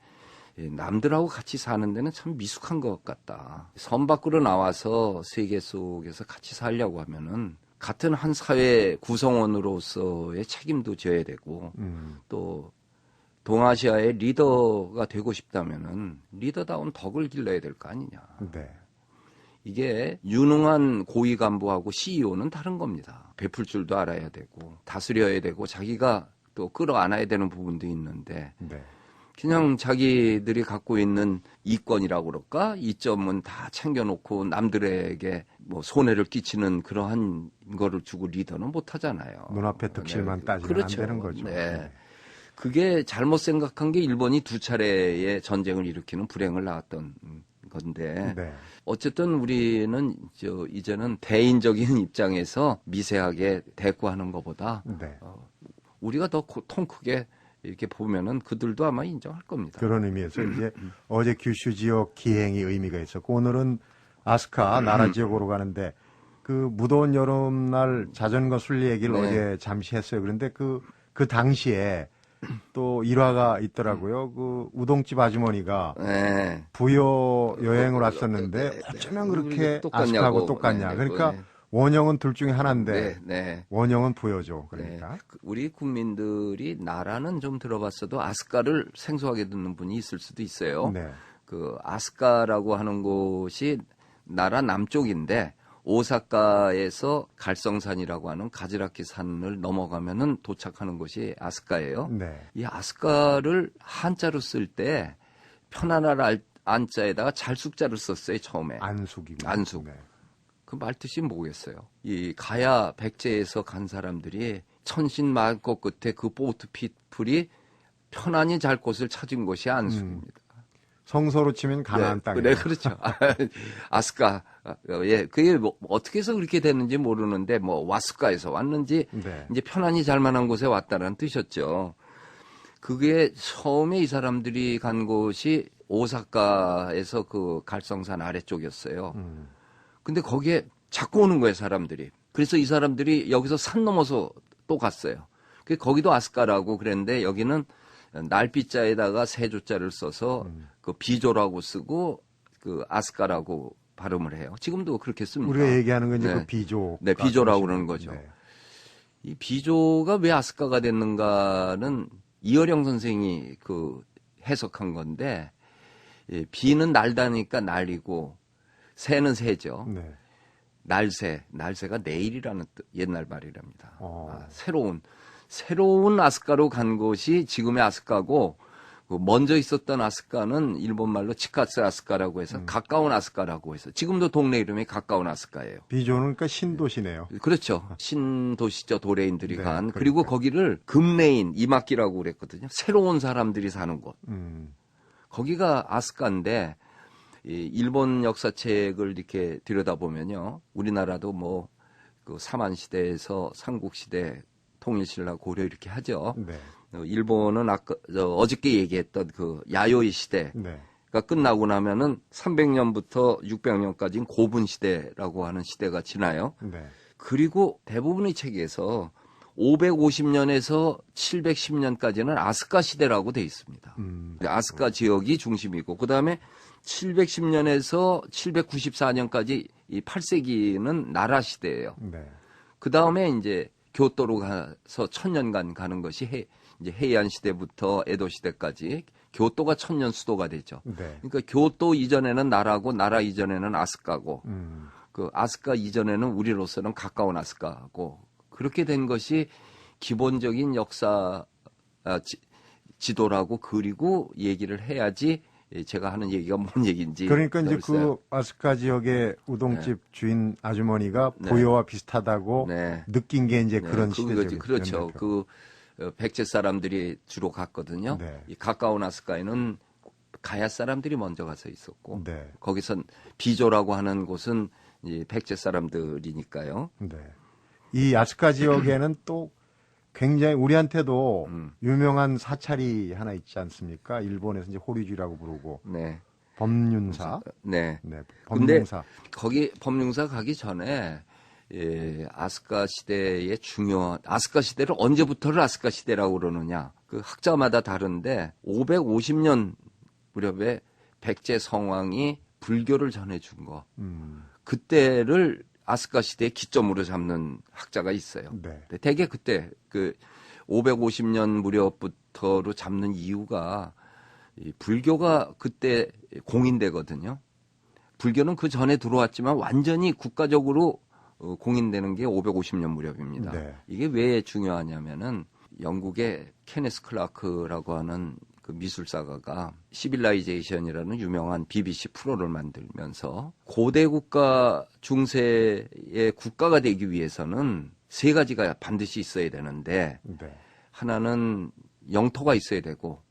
남들하고 같이 사는 데는 참 미숙한 것 같다. 섬 밖으로 나와서 세계 속에서 같이 살려고 하면은 같은 한 사회 구성원으로서의 책임도 져야 되고 또 동아시아의 리더가 되고 싶다면은 리더다운 덕을 길러야 될 거 아니냐. 네. 이게 유능한 고위 간부하고 CEO는 다른 겁니다. 베풀 줄도 알아야 되고 다스려야 되고 자기가 또 끌어안아야 되는 부분도 있는데 네. 그냥 자기들이 갖고 있는 이권이라고 그럴까? 이점은 다 챙겨놓고 남들에게 뭐 손해를 끼치는 그러한 거를 주고 리더는 못하잖아요. 눈앞의 득실만 네. 따지면 그렇죠. 안 되는 거죠. 네. 그게 잘못 생각한 게 일본이 2차례의 전쟁을 일으키는 불행을 낳았던 건데 네. 어쨌든 우리는 이제는 대인적인 입장에서 미세하게 대꾸하는 것보다 네. 우리가 더 통 크게 이렇게 보면은 그들도 아마 인정할 겁니다. 그런 의미에서 이제 어제 규슈 지역 기행이 의미가 있었고 오늘은 아스카 나라 지역으로 가는데 그 무더운 여름날 자전거 순례 얘기를 네. 어제 잠시 했어요. 그런데 그 당시에 또 일화가 있더라고요. 그 우동집 아주머니가 네. 부여 여행을 왔었는데 어쩌면 그렇게 아스카하고 똑같냐. 네, 그러니까 네. 원형은 둘 중에 하나인데 네. 원형은 부여죠. 그러니까. 네. 우리 국민들이 나라는 좀 들어봤어도 아스카를 생소하게 듣는 분이 있을 수도 있어요. 네. 그 아스카라고 하는 곳이 나라 남쪽인데 오사카에서 갈성산이라고 하는 가지라키 산을 넘어가면은 도착하는 곳이 아스카예요. 네. 이 아스카를 한자로 쓸 때 편안할 안자에다가 잘숙자를 썼어요, 처음에. 안숙이고. 안숙. 네. 그 말뜻이 뭐겠어요? 이 가야 백제에서 간 사람들이 천신 만꽃 끝에 그 보트 피플이 편안히 잘 곳을 찾은 곳이 안숙입니다. 성서로 치면 가나안 땅이에요. 네, 그렇죠. 아스카. 예, 그게 뭐 어떻게 해서 그렇게 됐는지 모르는데 뭐 와스카에서 왔는지 네. 이제 편안히 잘 만한 곳에 왔다는 뜻이었죠. 그게 처음에 이 사람들이 간 곳이 오사카에서 그 갈성산 아래쪽이었어요. 근데 거기에 자꾸 오는 거예요, 사람들이. 그래서 이 사람들이 여기서 산 넘어서 또 갔어요. 거기도 아스카라고 그랬는데 여기는 날비자에다가 세조자를 써서 그 비조라고 쓰고 그 아스카라고 발음을 해요. 지금도 그렇게 씁니다. 우리가 얘기하는 건 이제 네. 그 비조. 네, 비조라고 그러는 거죠. 네. 이 비조가 왜 아스카가 됐는가는 이어령 선생이 그 해석한 건데 비는 날다니까 날이고 새는 새죠. 네. 날새가 내일이라는 뜻, 옛날 말이랍니다. 새로운 아스카로 간 곳이 지금의 아스카고 먼저 있었던 아스카는 일본말로 치카스 아스카라고 해서 가까운 아스카라고 해서 지금도 동네 이름이 가까운 아스카예요. 비조는 그러니까 신도시네요. 그렇죠. 신도시죠. 도레인들이 네, 간. 그리고 거기를 금레인, 이막기라고 그랬거든요. 새로운 사람들이 사는 곳. 거기가 아스카인데 이 일본 역사책을 이렇게 들여다보면요. 우리나라도 뭐 그 사만 시대에서 삼국 시대 통일신라 고려 이렇게 하죠. 네. 일본은 어저께 얘기했던 그 야요이 시대 네. 끝나고 나면은 300년부터 600년까지는 고분 시대라고 하는 시대가 지나요. 네. 그리고 대부분의 책에서 550년에서 710년까지는 아스카 시대라고 돼 있습니다. 아스카 지역이 중심이고 그다음에 710년에서 794년까지 이 8세기는 나라 시대예요. 네. 그다음에 이제 교토로 가서 1000년간 가는 것이 이제 헤이안 시대부터 에도 시대까지 교토가 1000년 수도가 되죠. 네. 그러니까 교토 이전에는 나라고 나라 이전에는 아스카고 그 아스카 이전에는 우리로서는 가까운 아스카고 그렇게 된 것이 기본적인 역사 지도라고 그리고 얘기를 해야지 제가 하는 얘기가 뭔 얘기인지. 그러니까 이제 모르겠어요. 그 아스카 지역의 우동집 네. 주인 아주머니가 네. 보여와 비슷하다고 네. 느낀 게 이제 네, 그런 시대죠. 그렇죠. 그 백제 사람들이 주로 갔거든요. 네. 이 가까운 아스카에는 가야 사람들이 먼저 가서 있었고 네. 거기선 비조라고 하는 곳은 이 백제 사람들이니까요. 네. 이 아스카 지역에는 또 굉장히 우리한테도 유명한 사찰이 하나 있지 않습니까? 일본에서 이제 호리주라고 부르고 네. 법륜사. 네. 네. 근데 법륜사. 거기 법륜사 가기 전에 아스카 시대의 중요한 아스카 시대를 언제부터를 아스카 시대라고 그러느냐? 그 학자마다 다른데 550년 무렵에 백제 성왕이 불교를 전해준 거. 그때를 아스카 시대의 기점으로 잡는 학자가 있어요. 네. 대개 그때 그 550년 무렵부터로 잡는 이유가 이 불교가 그때 공인되거든요. 불교는 그 전에 들어왔지만 완전히 국가적으로 공인되는 게 550년 무렵입니다. 네. 이게 왜 중요하냐면은 영국의 케네스 클라크라고 하는 그 미술사가가 시빌라이제이션이라는 유명한 BBC 프로를 만들면서 고대 국가 중세의 국가가 되기 위해서는 세 가지가 반드시 있어야 되는데 네. 하나는 영토가 있어야 되고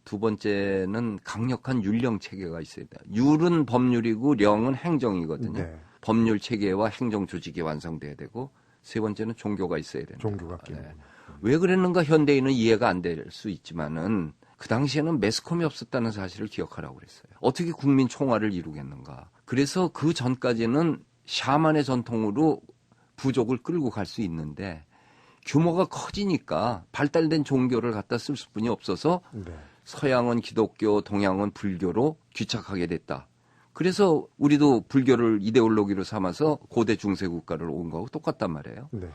두 번째는 강력한 율령 체계가 있어야 돼요. 율은 법률이고 령은 행정이거든요. 네. 법률 체계와 행정 조직이 완성돼야 되고 세 번째는 종교가 있어야 된다. 종교가 끼는. 네. 왜 그랬는가 현대인은 이해가 안 될 수 있지만은 그 당시에는 매스컴이 없었다는 사실을 기억하라고 그랬어요. 어떻게 국민 총화를 이루겠는가. 그래서 그 전까지는 샤만의 전통으로 부족을 끌고 갈 수 있는데 규모가 커지니까 발달된 종교를 갖다 쓸 수뿐이 없어서 네. 서양은 기독교, 동양은 불교로 귀착하게 됐다. 그래서 우리도 불교를 이데올로기로 삼아서 고대 중세 국가를 온 거하고 똑같단 말이에요. 네.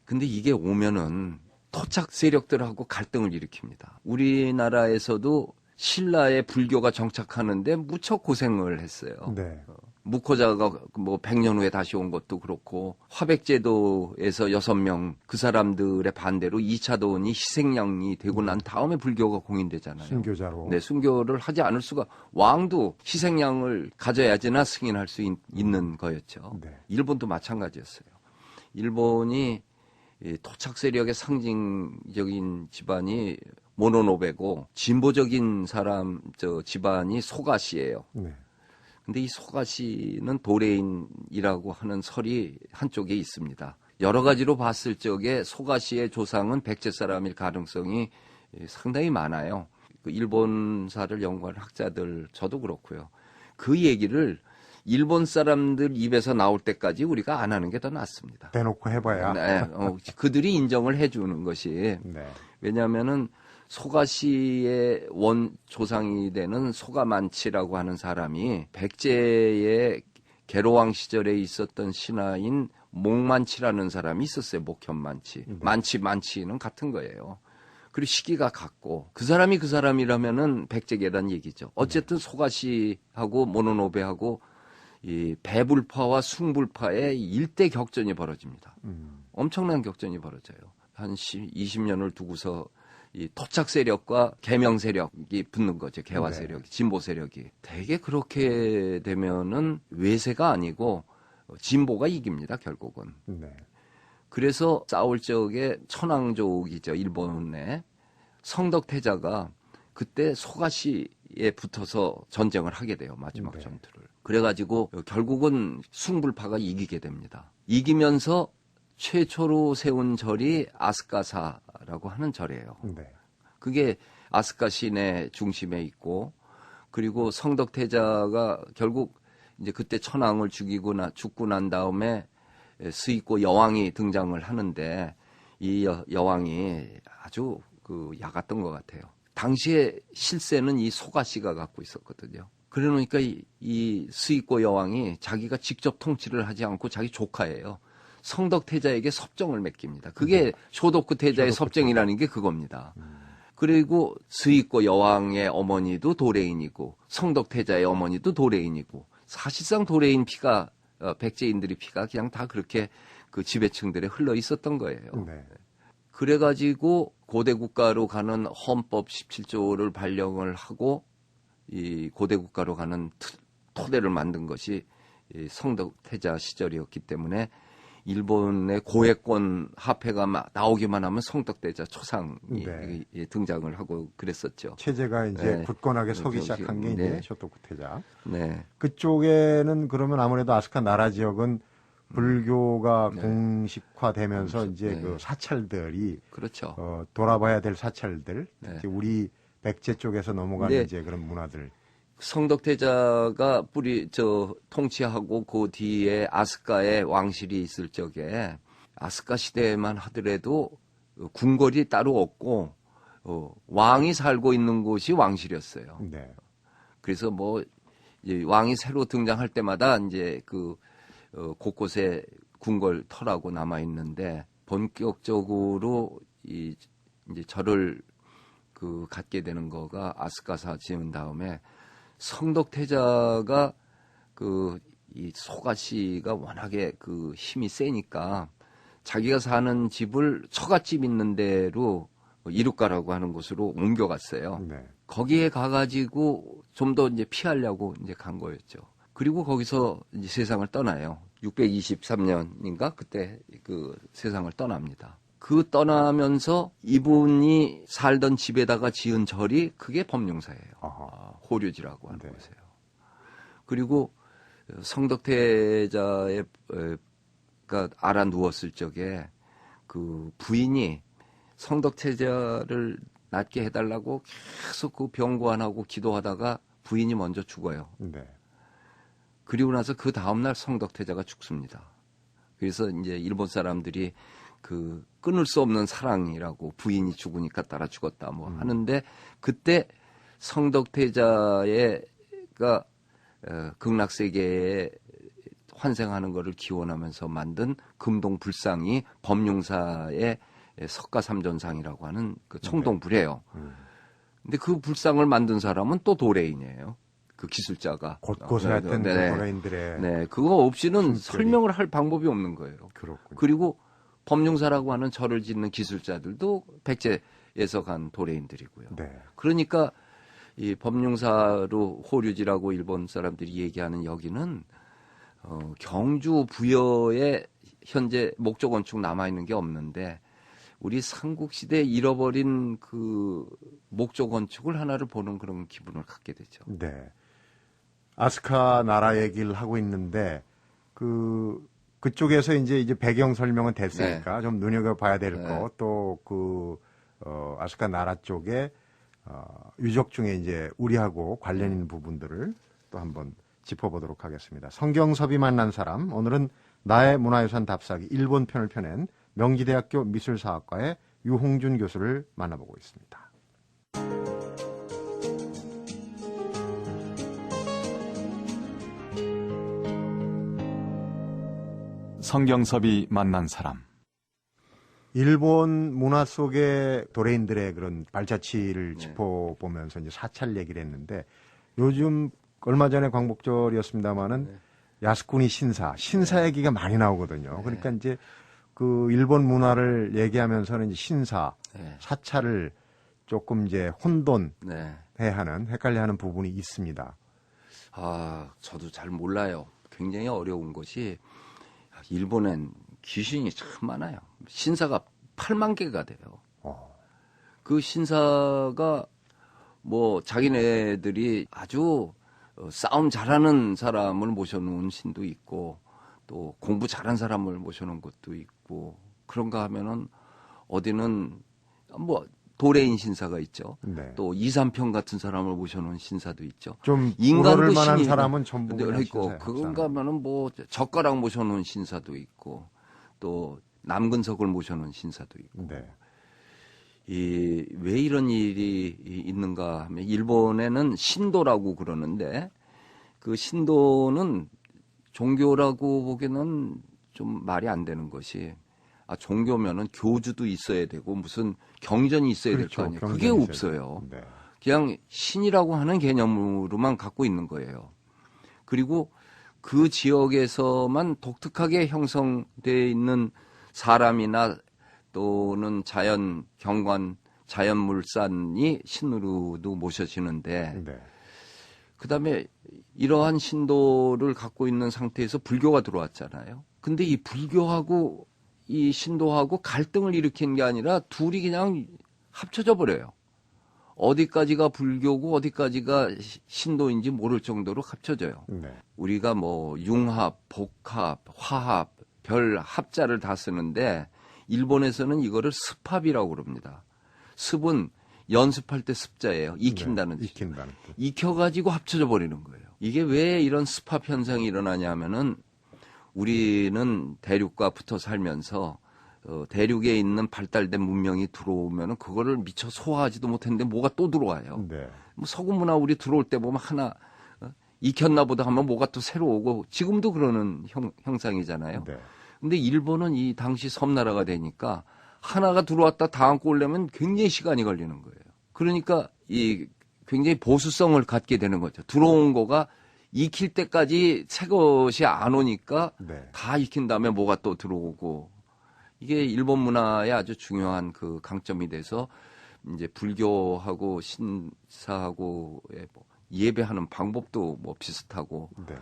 근데 이게 오면은 토착 세력들하고 갈등을 일으킵니다. 우리나라에서도 신라의 불교가 정착하는데 무척 고생을 했어요. 네. 무코자가 뭐 100년 후에 다시 온 것도 그렇고 화백제도에서 6명 그 사람들의 반대로 2차 도원이 희생양이 되고 난 다음에 불교가 공인되잖아요. 순교자로. 네, 순교를 하지 않을 수가 왕도 희생양을 가져야지나 승인할 수 있는 거였죠. 네. 일본도 마찬가지였어요. 일본이 이 토착 세력의 상징적인 집안이 모노노베고 진보적인 집안이 소가시예요. 네. 근데 이 소가시는 도레인이라고 하는 설이 한쪽에 있습니다. 여러 가지로 봤을 적에 소가시의 조상은 백제 사람일 가능성이 상당히 많아요. 그 일본사를 연구한 학자들 저도 그렇고요. 그 얘기를 일본 사람들 입에서 나올 때까지 우리가 안 하는 게 더 낫습니다. 대놓고 해봐야. 네, 그들이 인정을 해주는 것이 네. 왜냐하면은 소가시의 원 조상이 되는 소가만치라고 하는 사람이 백제의 계로왕 시절에 있었던 신하인 목만치라는 사람이 있었어요. 목현만치. 네. 만치는 같은 거예요. 그리고 시기가 같고 그 사람이 그 사람이라면은 백제계란 얘기죠. 어쨌든 소가시하고 모노노베하고 이 배불파와 숭불파의 일대 격전이 벌어집니다. 엄청난 격전이 벌어져요. 한 20년을 두고서 이 토착 세력과 개명 세력이 붙는 거죠. 개화 네. 세력이, 진보 세력이. 대개 그렇게 되면은 외세가 아니고 진보가 이깁니다. 결국은. 네. 그래서 싸울 적에 천황족이죠. 일본의 성덕태자가 그때 소가시에 붙어서 전쟁을 하게 돼요. 마지막 네. 전투를. 그래가지고 결국은 숭불파가 이기게 됩니다. 이기면서 최초로 세운 절이 아스카사라고 하는 절이에요. 네. 그게 아스카 시내 중심에 있고 그리고 성덕태자가 결국 이제 그때 천황을 죽고 난 다음에 스익고 여왕이 등장을 하는데 이 여왕이 아주 그 야갔던 것 같아요. 당시에 실세는 이 소가씨가 갖고 있었거든요. 그러니까 이 스익고 여왕이 자기가 직접 통치를 하지 않고 자기 조카예요. 성덕태자에게 섭정을 맡깁니다. 그게 쇼도쿠 태자의 섭정이라는 게 그겁니다. 그리고 스익고 여왕의 어머니도 도레인이고 성덕태자의 어머니도 도레인이고 사실상 도레인 피가 백제인들의 피가 그냥 다 그렇게 그 지배층들에 흘러 있었던 거예요. 네. 그래가지고 고대 국가로 가는 헌법 17조를 발령을 하고 이 고대 국가로 가는 토대를 만든 것이 이 성덕태자 시절이었기 때문에 일본의 고해권 화폐가 나오기만 하면 성덕태자 초상이 네. 등장을 하고 그랬었죠. 체제가 이제 네. 굳건하게 서기 시작한 게 이제 네. 쇼토쿠 태자. 네. 그쪽에는 그러면 아무래도 아스카 나라 지역은 불교가 네. 공식화되면서 이제 네. 그 사찰들이 그렇죠. 돌아봐야 될 사찰들, 네. 특히 우리 백제 쪽에서 넘어가는 네. 이제 그런 문화들. 성덕태자가 통치하고 그 뒤에 아스카의 왕실이 있을 적에 아스카 시대에만 하더라도 궁궐이 따로 없고 왕이 살고 있는 곳이 왕실이었어요. 네. 그래서 이제 왕이 새로 등장할 때마다 이제 곳곳에 궁궐 터라고 남아 있는데 본격적으로 이제 절을 갖게 되는 거가 아스카사 지은 다음에 성덕태자가 이 소가씨가 워낙에 힘이 세니까 자기가 사는 집을 처갓집 있는 데로 이루가라고 하는 곳으로 옮겨갔어요. 네. 거기에 가가지고 좀 더 이제 피하려고 이제 간 거였죠. 그리고 거기서 이제 세상을 떠나요. 623년인가 그때 세상을 떠납니다. 떠나면서 이분이 살던 집에다가 지은 절이 그게 법룡사예요. 호류지라고 하는 네. 곳이에요. 그리고 성덕태자가 알아 누웠을 적에 그 부인이 성덕태자를 낫게 해달라고 계속 그 병고안하고 기도하다가 부인이 먼저 죽어요. 네. 그리고 나서 그 다음날 성덕태자가 죽습니다. 그래서 이제 일본 사람들이 끊을 수 없는 사랑이라고 부인이 죽으니까 따라 죽었다 하는데 그때 성덕태자가 극락세계에 환생하는 것을 기원하면서 만든 금동불상이 법룡사의 석가삼전상이라고 하는 청동불이에요. 근데 그 불상을 만든 사람은 또 도레인이에요. 그 기술자가. 곳곳에 하여튼 도레인들의. 네, 그거 없이는 설명을 할 방법이 없는 거예요. 그렇군요. 그리고 법룡사라고 하는 절을 짓는 기술자들도 백제에서 간 도레인들이고요. 네. 그러니까 이 법룡사로 호류지라고 일본 사람들이 얘기하는 여기는 경주 부여에 현재 목조 건축 남아 있는 게 없는데 우리 삼국시대에 잃어버린 그 목조 건축을 하나를 보는 그런 기분을 갖게 되죠. 네. 아스카 나라 얘기를 하고 있는데 그쪽에서 이제 배경 설명은 됐으니까 네. 좀 눈여겨봐야 될 네. 거 또 아스카 나라 쪽에 유적 중에 이제 우리하고 관련 있는 부분들을 또 한번 짚어보도록 하겠습니다. 성경섭이 만난 사람, 오늘은 나의 문화유산 답사기 일본 편을 펴낸 명지대학교 미술사학과의 유홍준 교수를 만나보고 있습니다. 성경섭이 만난 사람. 일본 문화 속의 도레인들의 그런 발자취를 짚어보면서 이제 사찰 얘기를 했는데 요즘 얼마 전에 광복절이었습니다마는 야스쿠니 신사 얘기가 많이 나오거든요. 그러니까 이제 일본 문화를 얘기하면서는 이제 신사, 사찰을 조금 이제 혼돈해야 하는, 헷갈려하는 부분이 있습니다. 저도 잘 몰라요. 굉장히 어려운 것이 일본엔 귀신이 참 많아요. 신사가 8만 개가 돼요. 그 신사가 자기네들이 아주 싸움 잘하는 사람을 모셔놓은 신도 있고 또 공부 잘한 사람을 모셔놓은 것도 있고 그런가 하면은 어디는 도레인 신사가 있죠. 네. 또 이삼평 같은 사람을 모셔놓은 신사도 있죠. 좀 인간도 우러를 만한 신이 사람은 전부 그냥 있고 신사예요. 그건가 하면은 뭐 젓가락 모셔놓은 신사도 있고 또 남근석을 모셔놓은 신사도 있고. 네. 왜 이런 일이 있는가 하면 일본에는 신도라고 그러는데 그 신도는 종교라고 보기에는 좀 말이 안 되는 것이 종교면은 교주도 있어야 되고 무슨 경전이 있어야 될 거 아니에요. 그게 없어요. 네. 그냥 신이라고 하는 개념으로만 갖고 있는 거예요. 그리고 그 지역에서만 독특하게 형성되어 있는 사람이나 또는 자연 경관, 자연 물산이 신으로도 모셔지는데 네. 그다음에 이러한 신도를 갖고 있는 상태에서 불교가 들어왔잖아요. 근데 이 불교하고 이 신도하고 갈등을 일으킨 게 아니라 둘이 그냥 합쳐져 버려요. 어디까지가 불교고 어디까지가 신도인지 모를 정도로 합쳐져요. 네. 우리가 뭐 융합, 복합, 화합, 별 합자를 다 쓰는데 일본에서는 이거를 습합이라고 그럽니다. 습은 연습할 때 습자예요. 익힌다는 네, 뜻. 익힌다는 뜻. 익혀가지고 합쳐져 버리는 거예요. 이게 왜 이런 습합 현상이 일어나냐면은 우리는 대륙과 붙어 살면서 대륙에 있는 발달된 문명이 들어오면은 그거를 미처 소화하지도 못했는데 뭐가 또 들어와요. 네. 뭐 서구 문화 우리 들어올 때 보면 하나 익혔나 보다 하면 뭐가 또 새로 오고 지금도 그러는 형상이잖아요. 네. 근데 일본은 이 당시 섬나라가 되니까 하나가 들어왔다 다음 거 오려면 굉장히 시간이 걸리는 거예요. 그러니까 이 굉장히 보수성을 갖게 되는 거죠. 들어온 거가 익힐 때까지 새 것이 안 오니까 네. 다 익힌 다음에 뭐가 또 들어오고 이게 일본 문화의 아주 중요한 그 강점이 돼서 이제 불교하고 신사하고의 뭐 예배하는 방법도 뭐 비슷하고 네.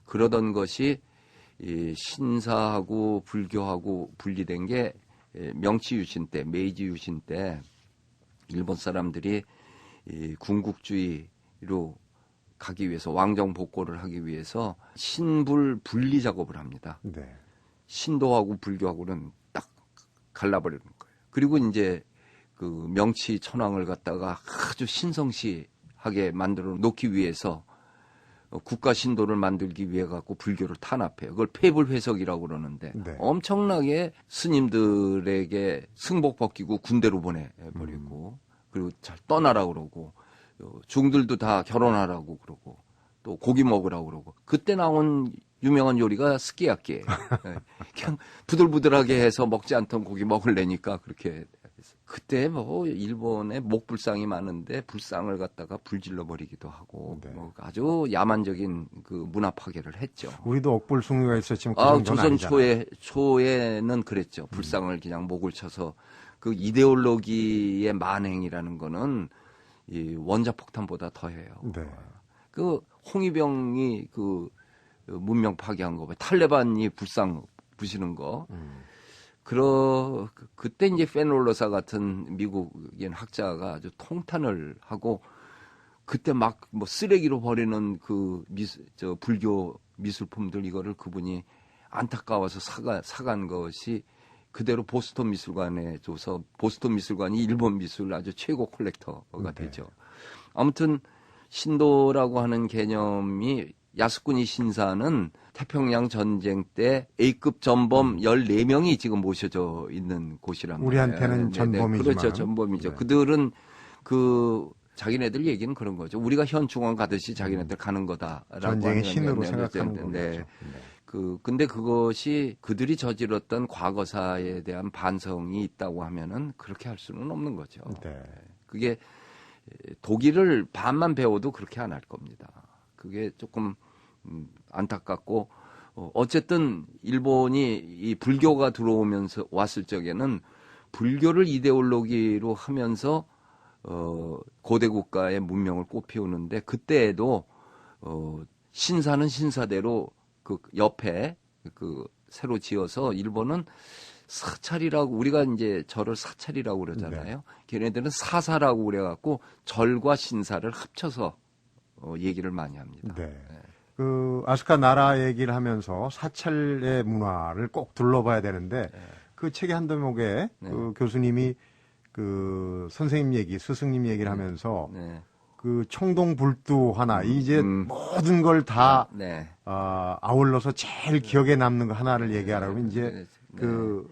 그러던 것이 이 신사하고 불교하고 분리된 게 명치 유신 때, 메이지 유신 때 일본 사람들이 이 군국주의로 가기 위해서 왕정 복고를 하기 위해서 신불 분리 작업을 합니다. 네. 신도하고 불교하고는 딱 갈라버리는 거예요. 그리고 이제 그 명치 천황을 갖다가 아주 신성시하게 만들어 놓기 위해서 국가 신도를 만들기 위해 갖고 불교를 탄압해요. 그걸 폐불회석이라고 그러는데 네. 엄청나게 스님들에게 승복 벗기고 군대로 보내버리고 그리고 잘 떠나라 그러고 중들도 다 결혼하라고 그러고 또 고기 먹으라고 그러고 그때 나온 유명한 요리가 스키야키예요. 그냥 부들부들하게 해서 먹지 않던 고기 먹으려니까 그렇게 그때 뭐 일본에 목불상이 많은데 불상을 갖다가 불질러 버리기도 하고 네. 뭐 아주 야만적인 그 문화 파괴를 했죠. 우리도 억불숭이가 있었지만 그 정도는 조선 아니잖아요. 초에는 그랬죠. 불상을 그냥 목을 쳐서 그 이데올로기의 만행이라는 거는 이 원자폭탄보다 더해요. 네. 그 홍위병이 그 문명 파괴한 거, 탈레반이 불상 부시는 거. 그때 이제 페놀로사 같은 미국인 학자가 아주 통탄을 하고 그때 막 뭐 쓰레기로 버리는 그 불교 미술품들 이거를 그분이 안타까워서 사간 것이 그대로 보스턴 미술관에 줘서 보스턴 미술관이 일본 미술 아주 최고 콜렉터가 되죠. 아무튼 신도라고 하는 개념이 야스쿠니 신사는 태평양 전쟁 때 A급 전범 14명이 지금 모셔져 있는 곳이란 말이에요. 우리한테는 전범이지만. 그렇죠. 전범이죠. 네. 그들은 자기네들 얘기는 그런 거죠. 우리가 현충원 가듯이 자기네들 가는 거다라고 전쟁의 하는 신으로 건데, 생각하는 네. 거죠. 네. 근데 그것이 그들이 저질렀던 과거사에 대한 반성이 있다고 하면은 그렇게 할 수는 없는 거죠. 네. 그게 독일을 반만 배워도 그렇게 안 할 겁니다. 그게 조금 안타깝고 어쨌든 일본이 이 불교가 들어오면서 왔을 적에는 불교를 이데올로기로 하면서 고대 국가의 문명을 꽃피우는데 그때에도 신사는 신사대로 그 옆에 그 새로 지어서 일본은 사찰이라고 우리가 이제 절을 사찰이라고 그러잖아요. 걔네들은 사사라고 그래갖고 절과 신사를 합쳐서 얘기를 많이 합니다. 네. 그 아스카 나라 얘기를 하면서 사찰의 문화를 꼭 둘러봐야 되는데 그 책의 한 대목에 그 교수님이 그 선생님 얘기, 스승님 얘기를 하면서 네. 그 청동불두 하나 이제 모든 걸 다 네. 아울러서 제일 기억에 남는 거 하나를 얘기하라고 하면 이제 그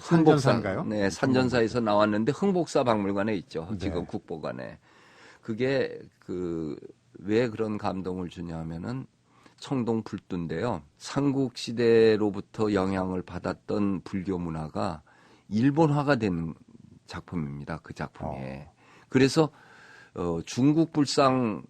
산전사인가요? 네, 산전사에서 나왔는데 흥복사 박물관에 있죠. 네. 지금 국보관에. 그게 왜 그런 감동을 주냐면은 청동불두인데요. 삼국시대로부터 영향을 받았던 불교 문화가 일본화가 된 작품입니다. 그 작품에. 그래서 중국 불상,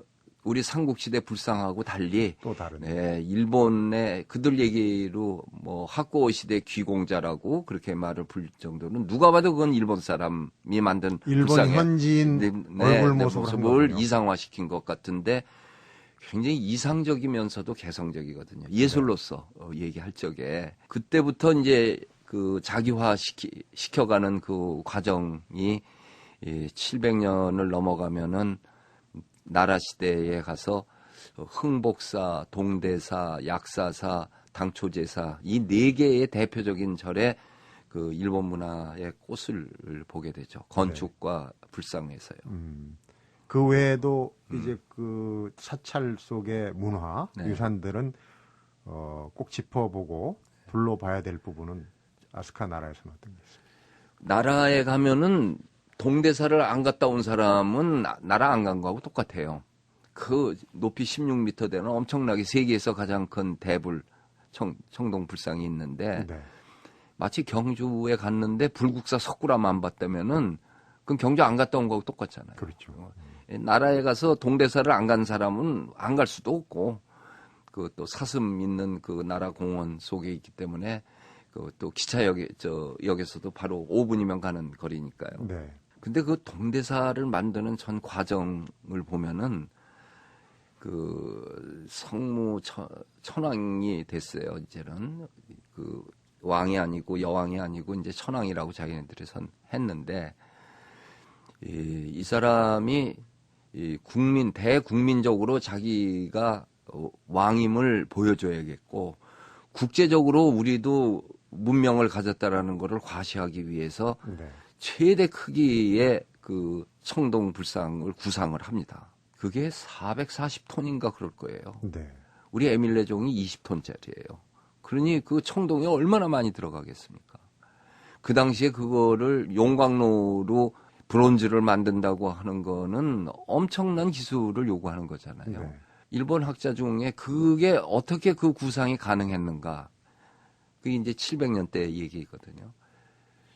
우리 삼국시대 불상하고 달리 또 다른. 네, 일본의 그들 얘기로 뭐 학고 시대 귀공자라고 그렇게 말을 부를 정도는 누가 봐도 그건 일본 사람이 만든 일본 불상의 현지인 얼굴 모습을 한 모습을 거군요. 이상화시킨 것 같은데 굉장히 이상적이면서도 개성적이거든요. 예술로서 얘기할 적에 그때부터 이제 그 자기화 시켜가는 그 과정이 700년을 넘어가면은 나라 시대에 가서 흥복사, 동대사, 약사사, 당초제사 이 네 개의 대표적인 절에 그 일본 문화의 꽃을 보게 되죠. 건축과 불상에서요. 그 외에도 이제 그 사찰 속의 문화 네. 유산들은 꼭 짚어보고 불러봐야 될 부분은 아스카 나라에서는 어떤 게 있습니까? 나라에 가면은 동대사를 안 갔다 온 사람은 나라 안 간 거하고 똑같아요. 그 높이 16m 되는 엄청나게 세계에서 가장 큰 대불 청동 불상이 있는데 네. 마치 경주에 갔는데 불국사 석굴암 안 봤다면은 그럼 경주 안 갔다 온 거하고 똑같잖아요. 그렇죠. 나라에 가서 동대사를 안 간 사람은 안 갈 수도 없고 그 또 사슴 있는 그 나라 공원 속에 있기 때문에 그 또 기차역에서도 바로 5분이면 가는 거리니까요. 네. 근데 그 동대사를 만드는 전 과정을 보면은 그 성무 천왕이 됐어요. 이제는 그 왕이 아니고 여왕이 아니고 이제 천왕이라고 자기네들이 했는데 이 사람이 이 대국민적으로 자기가 왕임을 보여줘야겠고 국제적으로 우리도 문명을 가졌다라는 것을 과시하기 위해서 네. 최대 크기의 그 청동 불상을 구상을 합니다. 그게 440톤인가 그럴 거예요. 네. 우리 에밀레종이 20톤짜리예요. 그러니 그 청동이 얼마나 많이 들어가겠습니까? 그 당시에 그거를 용광로로 브론즈를 만든다고 하는 거는 엄청난 기술을 요구하는 거잖아요. 네. 일본 학자 중에 그게 어떻게 그 구상이 가능했는가? 그게 이제 700년대 얘기거든요.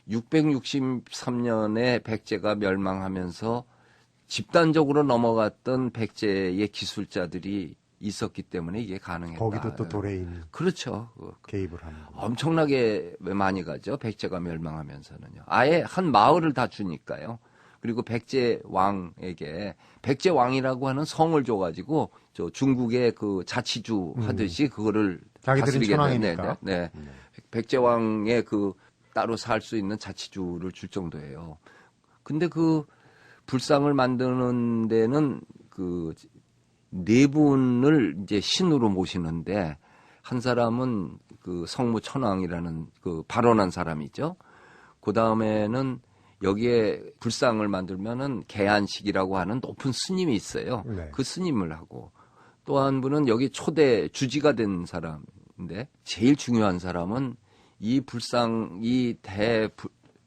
663년에 백제가 멸망하면서 집단적으로 넘어갔던 백제의 기술자들이 있었기 때문에 이게 가능했다. 거기도 또 도레인 그렇죠. 개입을 하는 거. 엄청나게 많이 가죠. 백제가 멸망하면서는요. 아예 한 마을을 다 주니까요. 그리고 백제 왕에게 백제 왕이라고 하는 성을 줘가지고 저 중국의 그 자치주 하듯이 그거를 자기들은 다스리게 천왕이니까. 네. 백제 왕의 그 따로 살 수 있는 자치주를 줄 정도예요. 근데 그 불상을 만드는 데는 그 네 분을 이제 신으로 모시는데 한 사람은 그 성무 천왕이라는 그 발언한 사람이죠. 그 다음에는 여기에 불상을 만들면은 계안식이라고 하는 높은 스님이 있어요. 네. 그 스님을 하고 또 한 분은 여기 초대 주지가 된 사람인데 제일 중요한 사람은 이 불상 이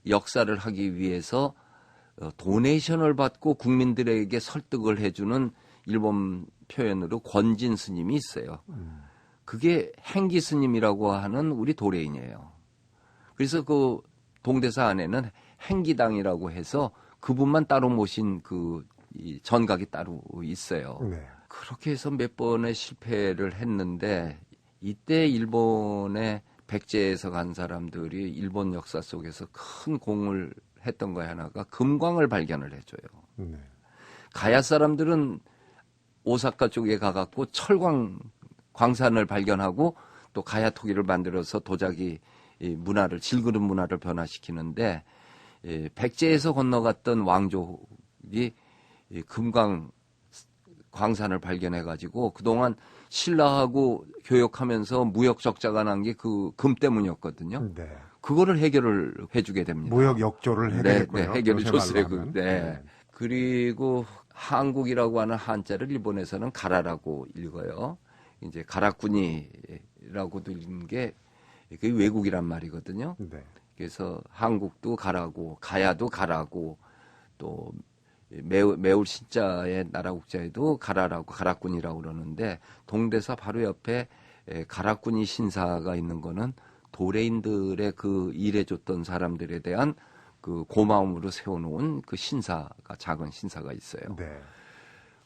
역사를 하기 위해서 도네이션을 받고 국민들에게 설득을 해주는 일본 표현으로 권진 스님이 있어요. 그게 행기 스님이라고 하는 우리 도레인이에요. 그래서 그 동대사 안에는 행기당이라고 해서 그분만 따로 모신 이 전각이 따로 있어요. 네. 그렇게 해서 몇 번의 실패를 했는데 이때 일본의 백제에서 간 사람들이 일본 역사 속에서 큰 공을 했던 거에 하나가 금광을 발견을 해줘요. 네. 가야 사람들은 오사카 쪽에 가갖고 광산을 발견하고 또 가야 토기를 만들어서 도자기 문화를 질그릇 문화를 변화시키는데 백제에서 건너갔던 왕족이 금광 광산을 발견해가지고 그동안 신라하고 교역하면서 무역 적자가 난 게 그 금 때문이었거든요. 네. 그거를 해결을 해주게 됩니다. 무역 역조를 해결했고요. 네, 해결해 요새 말로 줬어요. 하면. 네. 그리고 한국이라고 하는 한자를 일본에서는 가라라고 읽어요. 이제 가라꾸니라고도 읽는 게 그게 외국이란 말이거든요. 네. 그래서 한국도 가라고, 가야도 가라고, 또 매울 신자의 나라 국자에도 가라라고 가라꾸니라고 그러는데 동대사 바로 옆에 가라꾸니 신사가 있는 거는 도레인들의 그 일해줬던 사람들에 대한 그 고마움으로 세워놓은 그 신사가 작은 신사가 있어요. 네.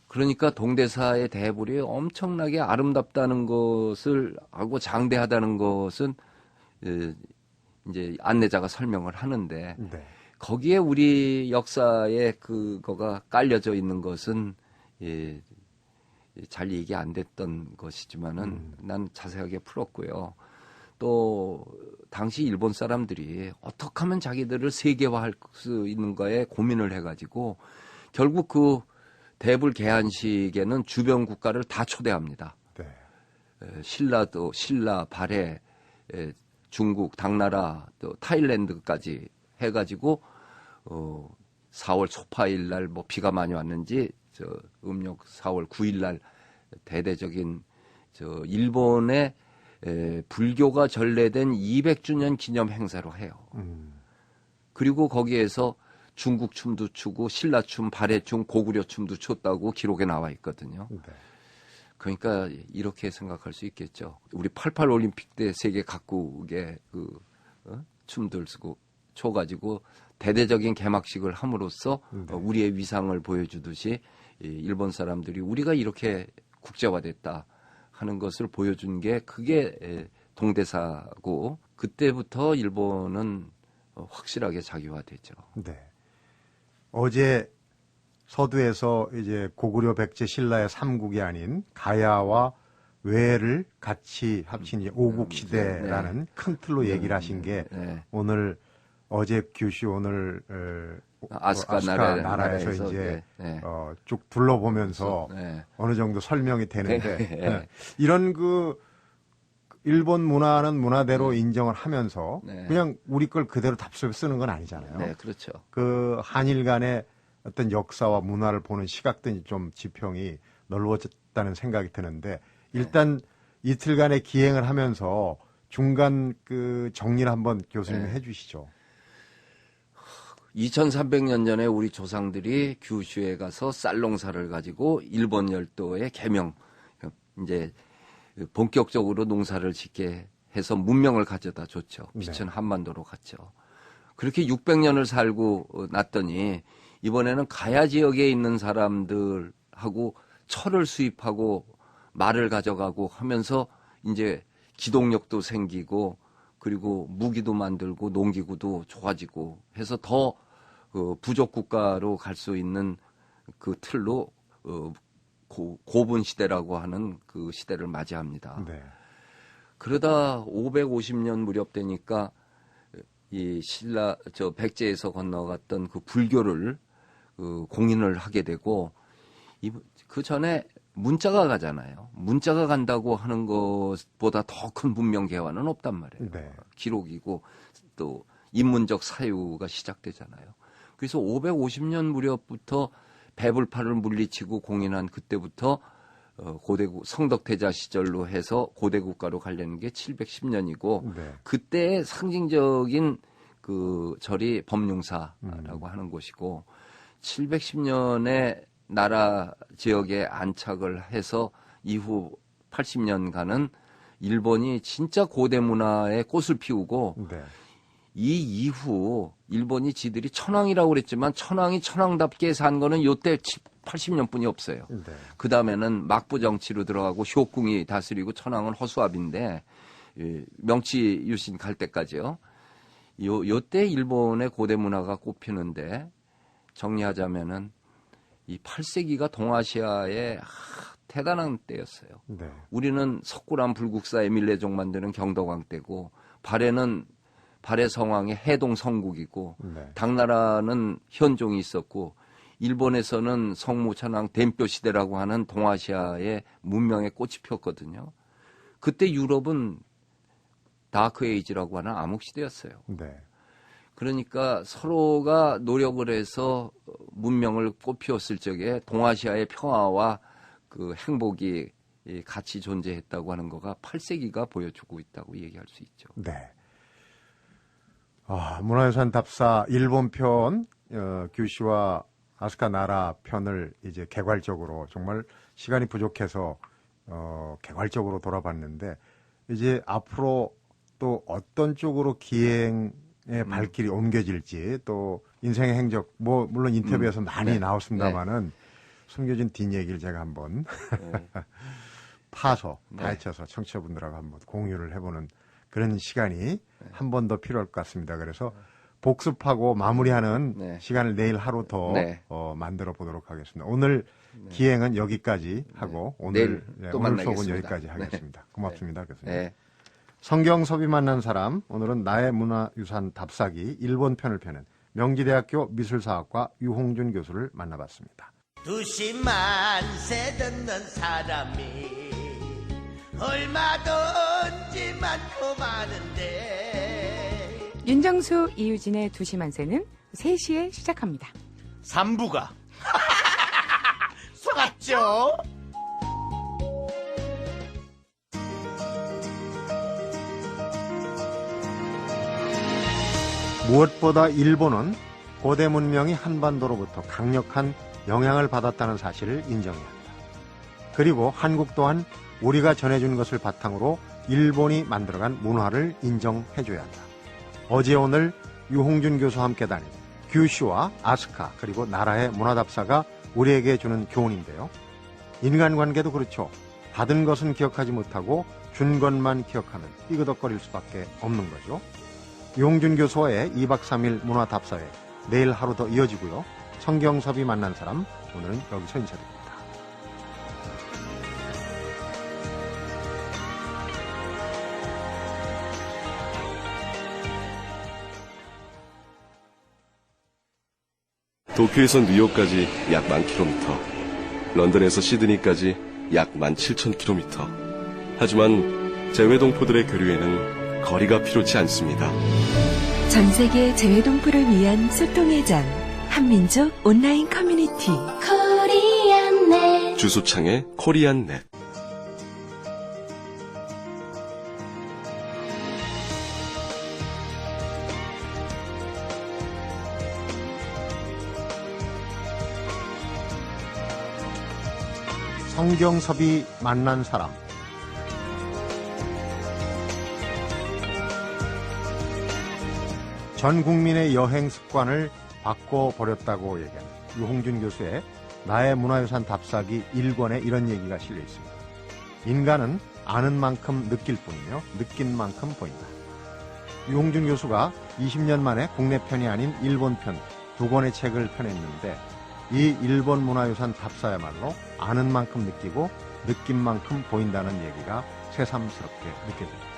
그러니까 동대사의 대불이 엄청나게 아름답다는 것을 하고 장대하다는 것은 이제 안내자가 설명을 하는데 네. 거기에 우리 역사에 그거가 깔려져 있는 것은 잘 얘기 안 됐던 것이지만은 난 자세하게 풀었고요. 또 당시 일본 사람들이 어떻게 하면 자기들을 세계화할 수 있는가에 고민을 해가지고 결국 그 대불 개안식에는 주변 국가를 다 초대합니다. 네. 신라, 발해, 중국, 당나라, 또 타일랜드까지 해가지고 4월 초파일 날 뭐 비가 많이 왔는지 음력 4월 9일 날 대대적인 일본의 불교가 전래된 200주년 기념 행사로 해요. 그리고 거기에서 중국 춤도 추고 신라춤, 발해춤, 고구려 춤도 췄다고 기록에 나와 있거든요. 네. 그러니까 이렇게 생각할 수 있겠죠. 우리 88 올림픽 때 세계 각국의 춤들 쓰고 춰가지고 대대적인 개막식을 함으로써 네. 우리의 위상을 보여주듯이 일본 사람들이 우리가 이렇게 국제화됐다 하는 것을 보여준 게 그게 동대사고 그때부터 일본은 확실하게 자기화됐죠. 네. 어제 서두에서 이제 고구려 백제 신라의 삼국이 아닌 가야와 외를 같이 합친 이제 오국시대라는 큰 틀로 얘기를 하신 게 오늘 어제 규슈 오늘 아스카 나라에서 이제 쭉 둘러보면서 어느 정도 설명이 되는데 이런 그 일본 문화는 문화대로 인정을 하면서 그냥 우리 걸 그대로 답습 쓰는 건 아니잖아요. 네, 그렇죠. 그 한일 간의 어떤 역사와 문화를 보는 시각들이 좀 지평이 넓어졌다는 생각이 드는데 일단 이틀간의 기행을 하면서 중간 그 정리를 한번 교수님이 해주시죠. 2300년 전에 우리 조상들이 규슈에 가서 쌀농사를 가지고 일본 열도의 개명, 이제 본격적으로 농사를 짓게 해서 문명을 가져다 줬죠. 빛은 한반도로 갔죠. 그렇게 600년을 살고 났더니 이번에는 가야 지역에 있는 사람들하고 철을 수입하고 말을 가져가고 하면서 이제 기동력도 생기고 그리고 무기도 만들고 농기구도 좋아지고 해서 더 부족 국가로 갈 수 있는 그 틀로 고분 시대라고 하는 그 시대를 맞이합니다. 네. 그러다 550년 무렵 되니까 이 백제에서 건너갔던 그 불교를 공인을 하게 되고 그 전에 문자가 가잖아요. 문자가 간다고 하는 것보다 더 큰 문명 개화는 없단 말이에요. 네. 기록이고 또 인문적 사유가 시작되잖아요. 그래서 550년 무렵부터 배불파를 물리치고 공인한 그때부터 고대국 성덕태자 시절로 해서 고대 국가로 가려는 게 710년이고 그때의 상징적인 그 절이 법룡사라고 하는 곳이고 710년에 나라 지역에 안착을 해서 이후 80년간은 일본이 진짜 고대 문화의 꽃을 피우고 이 이후 일본이 지들이 천황이라고 그랬지만 천황이 천황답게 산 거는 요때 80년뿐이 없어요. 그 다음에는 막부 정치로 들어가고 쇼궁이 다스리고 천황은 허수아비인데 명치 유신 갈 때까지요. 요때 일본의 고대 문화가 꽃피는데 정리하자면은 이 8세기가 동아시아의 대단한 때였어요. 우리는 석굴암 불국사 에밀레종 만드는 경덕왕 때고 발해는 발해 성왕의 해동 성국이고 당나라는 현종이 있었고 일본에서는 성무천왕 덴뼈 시대라고 하는 동아시아의 문명의 꽃이 폈거든요. 그때 유럽은 다크 에이지라고 하는 암흑 시대였어요. 네. 그러니까 서로가 노력을 해서 문명을 꽃피웠을 적에 동아시아의 평화와 그 행복이 같이 존재했다고 하는 거가 8세기가 보여주고 있다고 얘기할 수 있죠. 네. 문화유산 답사 일본 편 규슈와 아스카 나라 편을 이제 개괄적으로 정말 시간이 부족해서 개괄적으로 돌아봤는데 이제 앞으로 또 어떤 쪽으로 기행의 발길이 옮겨질지 또 인생의 행적 뭐 물론 인터뷰에서 많이 네. 나왔습니다마는 숨겨진 뒷얘기를 제가 한번 파서 파헤쳐서 청취자분들하고 한번 공유를 해보는 그런 시간이 한 번 더 필요할 것 같습니다. 그래서 복습하고 마무리하는 시간을 내일 하루 더 만들어 보도록 하겠습니다. 오늘 기행은 여기까지 하고 오늘 또 오늘 만나겠습니다. 수업은 여기까지 하겠습니다. 고맙습니다, 교수님. 네. 성경섭이 만난 사람, 오늘은 나의 문화유산 답사기 일본 편을 펴는 명지대학교 미술사학과 유홍준 교수를 만나봤습니다. 두심만 세 듣는 사람이 얼마든지 많고 많은데 윤정수 이유진의 두시만세는 3시에 시작합니다. 3부가 속았죠? 무엇보다 일본은 고대 문명이 한반도로부터 강력한 영향을 받았다는 사실을 인정해야 한다. 그리고 한국 또한 우리가 전해준 것을 바탕으로 일본이 만들어간 문화를 인정해줘야 한다. 어제 오늘 유홍준 교수와 함께 다닌 규슈와 아스카 그리고 나라의 문화답사가 우리에게 주는 교훈인데요. 인간관계도 그렇죠. 받은 것은 기억하지 못하고 준 것만 기억하면 삐그덕거릴 수밖에 없는 거죠. 유홍준 교수와의 2박 3일 문화답사회 내일 하루 더 이어지고요. 성경섭이 만난 사람 오늘은 여기서 인사드립니다. 도쿄에서 뉴욕까지 약 10,000km, 런던에서 시드니까지 약 17,000km. 하지만 재외동포들의 교류에는 거리가 필요치 않습니다. 전 세계 재외동포를 위한 소통의 장 한민족 온라인 커뮤니티 코리안넷 주소창에 코리안넷. 성경섭이 만난 사람 전 국민의 여행 습관을 바꿔버렸다고 얘기하는 유홍준 교수의 나의 문화유산 답사기 1권에 이런 얘기가 실려 있습니다. 인간은 아는 만큼 느낄 뿐이며 느낀 만큼 보인다. 유홍준 교수가 20년 만에 국내 편이 아닌 일본 편 2권의 책을 펴냈는데 이 일본 문화유산 답사야말로 아는 만큼 느끼고 느낀 만큼 보인다는 얘기가 새삼스럽게 느껴집니다.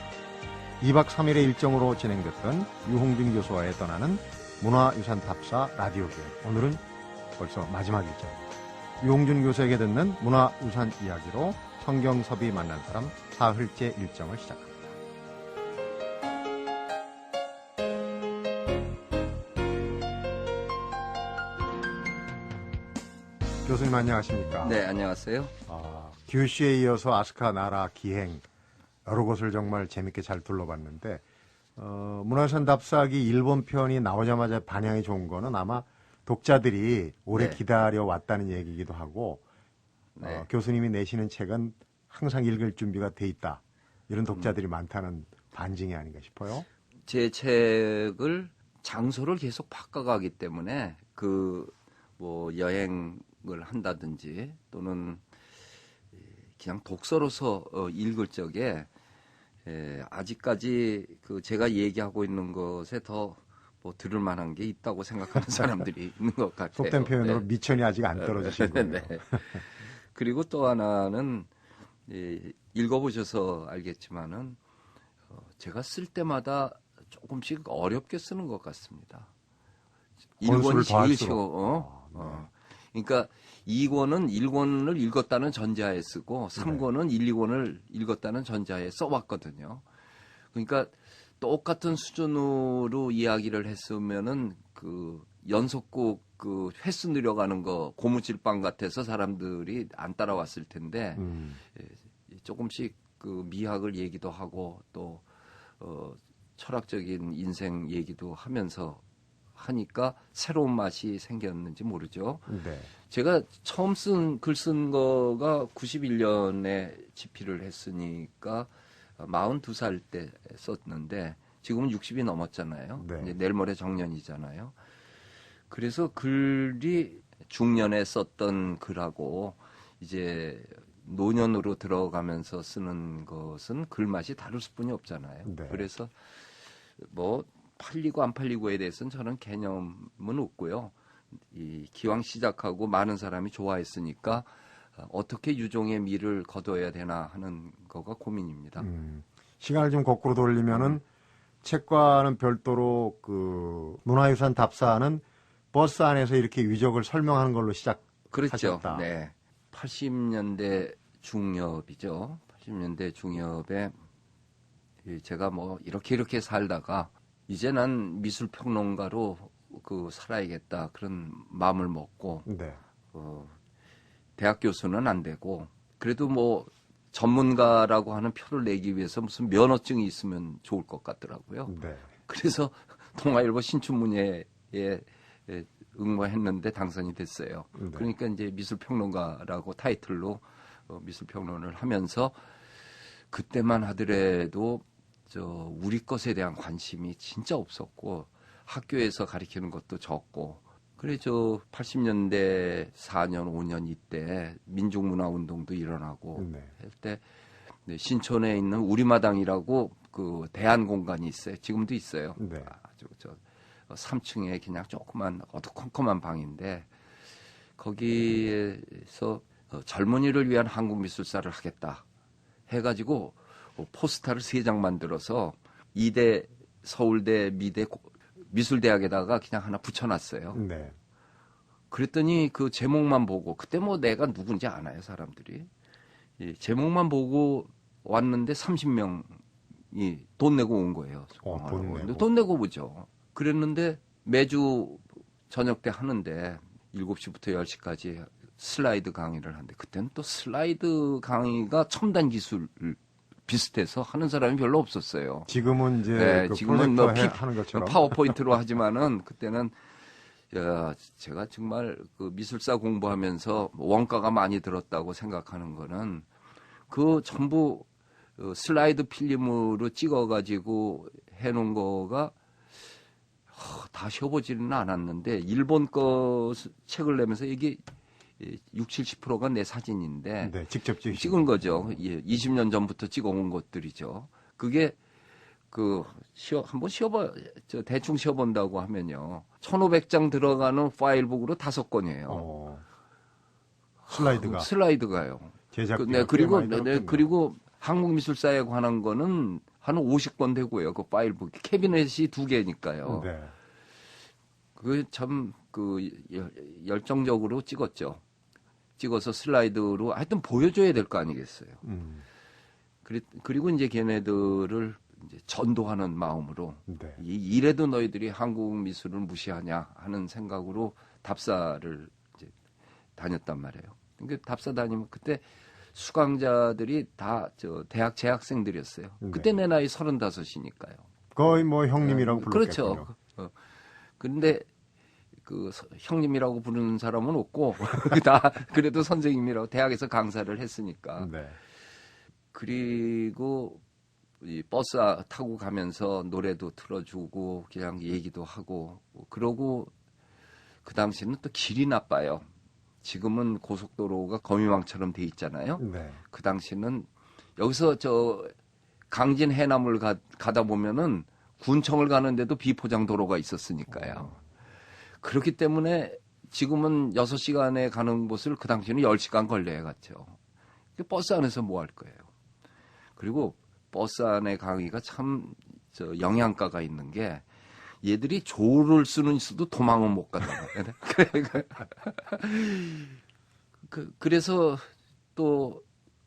2박 3일의 일정으로 진행됐던 유홍준 교수와의 떠나는 문화유산 답사 라디오 기획. 오늘은 벌써 마지막 일정입니다. 유홍준 교수에게 듣는 문화유산 이야기로 성경섭이 만난 사람 사흘째 일정을 시작합니다. 교수님 안녕하십니까? 네, 안녕하세요. 규슈에 이어서 아스카 나라 기행 여러 곳을 정말 재밌게 잘 둘러봤는데 문화유산 답사기 일본 편이 나오자마자 반향이 좋은 거는 아마 독자들이 오래 기다려왔다는 얘기이기도 하고 교수님이 내시는 책은 항상 읽을 준비가 돼 있다. 이런 독자들이 많다는 반증이 아닌가 싶어요. 제 책을 장소를 계속 바꿔가기 때문에 뭐 여행을 한다든지 또는 그냥 독서로서 읽을 적에 아직까지 제가 얘기하고 있는 것에 더 뭐 들을 만한 게 있다고 생각하는 사람들이 있는 것 같아요. 속된 표현으로 미천이 아직 안 떨어지신 거예요. 네. 그리고 또 하나는 읽어보셔서 알겠지만은 제가 쓸 때마다 조금씩 어렵게 쓰는 것 같습니다. 1권이 제일 쉬워. 그러니까 2권은 1권을 읽었다는 전제하에 쓰고 3권은 1, 2권을 읽었다는 전제하에 써왔거든요. 그러니까 똑같은 수준으로 이야기를 했으면은 그 연속곡 그 횟수 늘려가는 거 고무줄빵 같아서 사람들이 안 따라왔을 텐데 조금씩 그 미학을 얘기도 하고 또 철학적인 인생 얘기도 하면서 하니까 새로운 맛이 생겼는지 모르죠. 네. 제가 처음 글 쓴 거가 91년에 집필을 했으니까 42살 때 썼는데 지금은 60이 넘었잖아요. 네. 이제 내일 모레 정년이잖아요. 그래서 글이 중년에 썼던 글하고 이제 노년으로 들어가면서 쓰는 것은 글맛이 다를 수뿐이 없잖아요. 네. 그래서 뭐 팔리고 안 팔리고에 대해서는 저는 개념은 없고요. 이 기왕 시작하고 많은 사람이 좋아했으니까 어떻게 유종의 미를 거둬야 되나 하는 거가 고민입니다. 시간을 좀 거꾸로 돌리면은 책과는 별도로 그 문화유산 답사는 버스 안에서 이렇게 유적을 설명하는 걸로 그렇죠. 시작하셨다. 네. 80년대 중엽이죠. 80년대 중엽에 제가 뭐 이렇게 살다가 이제 난 미술 평론가로 그 살아야겠다 그런 마음을 먹고 네. 대학 교수는 안 되고 그래도 뭐 전문가라고 하는 표를 내기 위해서 무슨 면허증이 있으면 좋을 것 같더라고요. 네. 그래서 동아일보 신춘문예에 응모했는데 당선이 됐어요. 네. 그러니까 이제 미술평론가라고 타이틀로 미술평론을 하면서 그때만 하더라도 우리 것에 대한 관심이 진짜 없었고 학교에서 가르치는 것도 적고 그래 80년대 4년 5년 이때 민족문화운동도 일어나고 네. 할 때 신촌에 있는 우리마당이라고 그 대안공간이 있어요. 지금도 있어요. 네. 아주 3층에 그냥 조그만 어두컴컴한 방인데 거기에서 젊은이를 위한 한국미술사를 하겠다 해가지고 포스터를 3장 만들어서 이대 서울대 미대 미술대학에다가 그냥 하나 붙여놨어요. 네. 그랬더니 그 제목만 보고 그때 뭐 내가 누군지 아나요 사람들이 제목만 보고 왔는데 30명이 돈 내고 온 거예요. 돈 내고 오죠. 그랬는데 매주 저녁 때 하는데 7시부터 10시까지 슬라이드 강의를 하는데 그때는 또 슬라이드 강의가 첨단 기술 비슷해서 하는 사람이 별로 없었어요. 지금은 이제 네, 그 지금은 뭐 하는 것처럼 파워포인트로 하지만은 그때는 제가 정말 그 미술사 공부하면서 원가가 많이 들었다고 생각하는 거는 그 전부 슬라이드 필름으로 찍어가지고 해놓은 거가 다 쉬어보지는 않았는데 일본 거 책을 내면서 이게 60-70%가 내 사진인데 네, 직접 찍은 거죠. 20년 전부터 찍어온 것들이죠. 그게 한번 대충 쉬어본다고 하면요. 1,500장 들어가는 파일북으로 5건이에요. 슬라이드가요. 제작비가 그리고 한국미술사에 관한 거는 한 50건 되고요. 그 파일북 캐비넷이 2개니까요. 네. 참 열정적으로 찍었죠. 찍어서 슬라이드로 하여튼 보여줘야 될 거 아니겠어요. 그리고 이제 걔네들을 이제 전도하는 마음으로 네. 이래도 너희들이 한국 미술을 무시하냐 하는 생각으로 답사를 이제 다녔단 말이에요. 그러니까 답사 다니면 그때 수강자들이 다 대학 재학생들이었어요. 네. 그때 내 나이 35이니까요. 거의 뭐 형님이라고 불렀겠군요. 그렇죠. 그런데 그 형님이라고 부르는 사람은 없고 다 그래도 선생님이라고 대학에서 강사를 했으니까. 네. 그리고 이 버스 타고 가면서 노래도 틀어주고 그냥 얘기도 하고 그러고 그 당시에는 또 길이 나빠요. 지금은 고속도로가 거미망처럼 돼 있잖아요. 네. 그 당시는 여기서 강진 해남을 가다 보면은 군청을 가는데도 비포장 도로가 있었으니까요. 그렇기 때문에 지금은 6시간에 가는 곳을 그 당시에는 10시간 걸려야 갔죠. 버스 안에서 뭐 할 거예요. 그리고 버스 안에 강의가 참 영양가가 있는 게 얘들이 조를 쓰는 수도 도망은 못 간다. 그래서 또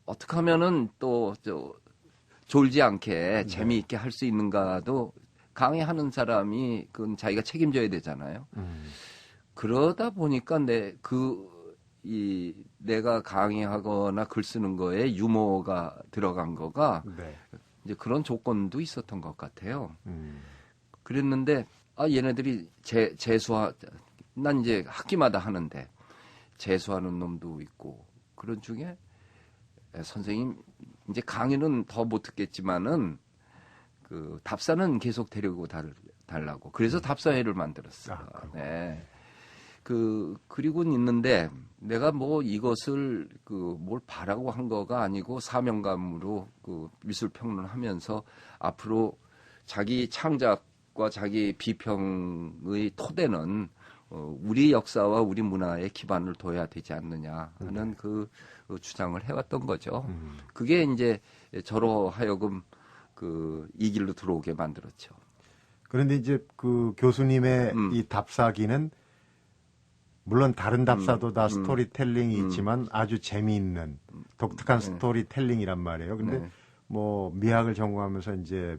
어떻게 하면은 또 졸지 않게 재미있게 할 수 있는가도 강의하는 사람이 그건 자기가 책임져야 되잖아요. 그러다 보니까 내가 강의하거나 글 쓰는 거에 유머가 들어간 거가 네. 이제 그런 조건도 있었던 것 같아요. 그랬는데 얘네들이 난 이제 학기마다 하는데 재수하는 놈도 있고 그런 중에 선생님 이제 강의는 더 못 듣겠지만은 그 답사는 계속 데리고 달라고 그래서 답사회를 만들었어요. 네. 그리고는 있는데 내가 뭐 이것을 뭘 바라고 한 거가 아니고 사명감으로 미술 평론하면서 앞으로 자기 창작과 자기 비평의 토대는 우리 역사와 우리 문화에 기반을 둬야 되지 않느냐 하는 그 주장을 해왔던 거죠. 그게 이제 저로 하여금 이 길로 들어오게 만들었죠. 그런데 이제 그 교수님의 이 답사기는 물론 다른 답사도 다 스토리텔링이 있지만 아주 재미있는 독특한 스토리텔링이란 말이에요. 근데 네. 뭐 미학을 전공하면서 이제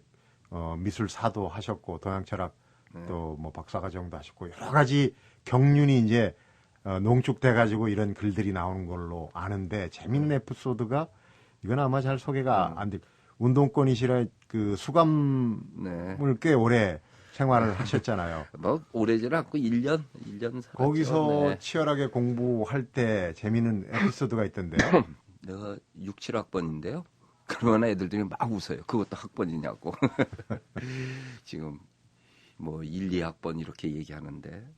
미술사도 하셨고 동양철학 또 뭐 박사과정도 하셨고 여러 가지 경륜이 이제 농축돼 가지고 이런 글들이 나오는 걸로 아는데 재밌는 에피소드가 이건 아마 잘 소개가 안 돼. 운동권이시라 그 수감을 꽤 오래 생활을 하셨잖아요. 뭐 오래지 않고 1년 살았죠. 거기서 네. 치열하게 공부할 때 재미있는 에피소드가 있던데요. 내가 6, 7학번인데요. 그러면 애들들이 막 웃어요. 그것도 학번이냐고. 지금 뭐 1, 2학번 이렇게 얘기하는데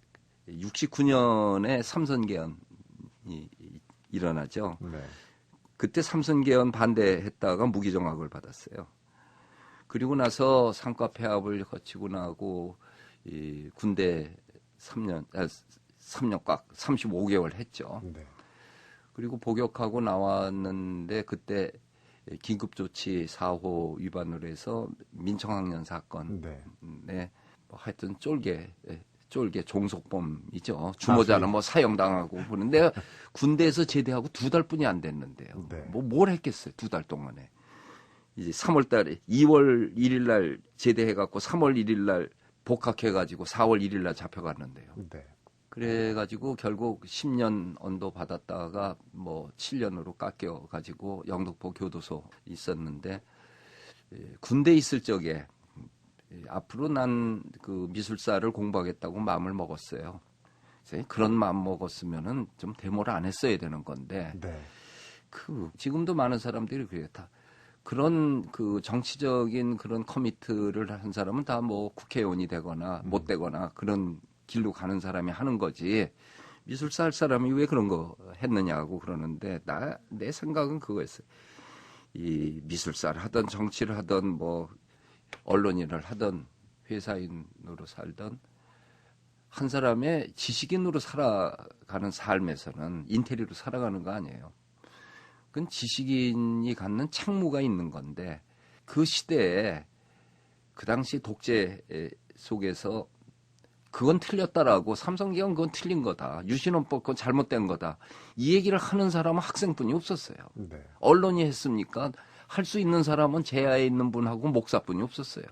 69년에 삼선개헌이 일어나죠. 네. 그때 삼선개헌 반대했다가 무기정학을 받았어요. 그리고 나서 상과폐합을 거치고 나고 이 군대 3년꽉 35개월 했죠. 네. 그리고 복역하고 나왔는데 그때 긴급조치 4호 위반으로 해서 민청학년 사건. 네. 네. 뭐 하여튼 쫄개 종속범이죠. 주모자는 뭐 사형당하고 그런데 군대에서 제대하고 2달뿐이 안 됐는데요. 네. 뭐 뭘 했겠어요. 2달 동안에. 이제 3월 달에 2월 1일 날 제대해갖고 3월 1일 날 복학해가지고 4월 1일 날 잡혀갔는데요. 네. 그래가지고 결국 10년 언도 받았다가 뭐 7년으로 깎여가지고 영등포 교도소 있었는데 군대 있을 적에 앞으로 난 그 미술사를 공부하겠다고 마음을 먹었어요. 그런 마음 먹었으면은 좀 데모를 안 했어야 되는 건데 네. 지금도 많은 사람들이 그래요. 다 그런 정치적인 그런 커미트를 한 사람은 다 뭐 국회의원이 되거나 못 되거나 그런 길로 가는 사람이 하는 거지. 미술사 할 사람이 왜 그런 거 했느냐고 그러는데 내 생각은 그거였어요. 이 미술사를 하든 정치를 하든 뭐 언론인을 하든 회사인으로 살든 한 사람의 지식인으로 살아가는 삶에서는 인테리어로 살아가는 거 아니에요. 그건 지식인이 갖는 책무가 있는 건데 그 시대에 그 당시 독재 속에서 그건 틀렸다라고 삼성개헌 그건 틀린 거다. 유신헌법 그건 잘못된 거다. 이 얘기를 하는 사람은 학생뿐이 없었어요. 네. 언론이 했습니까? 할 수 있는 사람은 제야에 있는 분하고 목사뿐이 없었어요.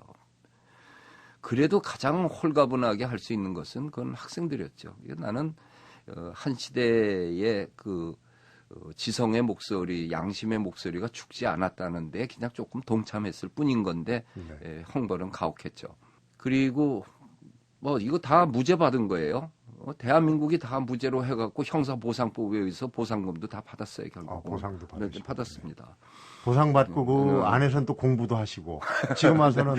그래도 가장 홀가분하게 할 수 있는 것은 그건 학생들이었죠. 나는 한 시대의 지성의 목소리, 양심의 목소리가 죽지 않았다는데 그냥 조금 동참했을 뿐인 건데 네. 형벌은 가혹했죠. 그리고 뭐 이거 다 무죄 받은 거예요. 대한민국이 다 무죄로 해갖고 형사보상법에 의해서 보상금도 다 받았어요. 결국. 보상도 받으시고. 받았습니다. 보상 받고 그 안에서는 또 공부도 하시고 지금 와서는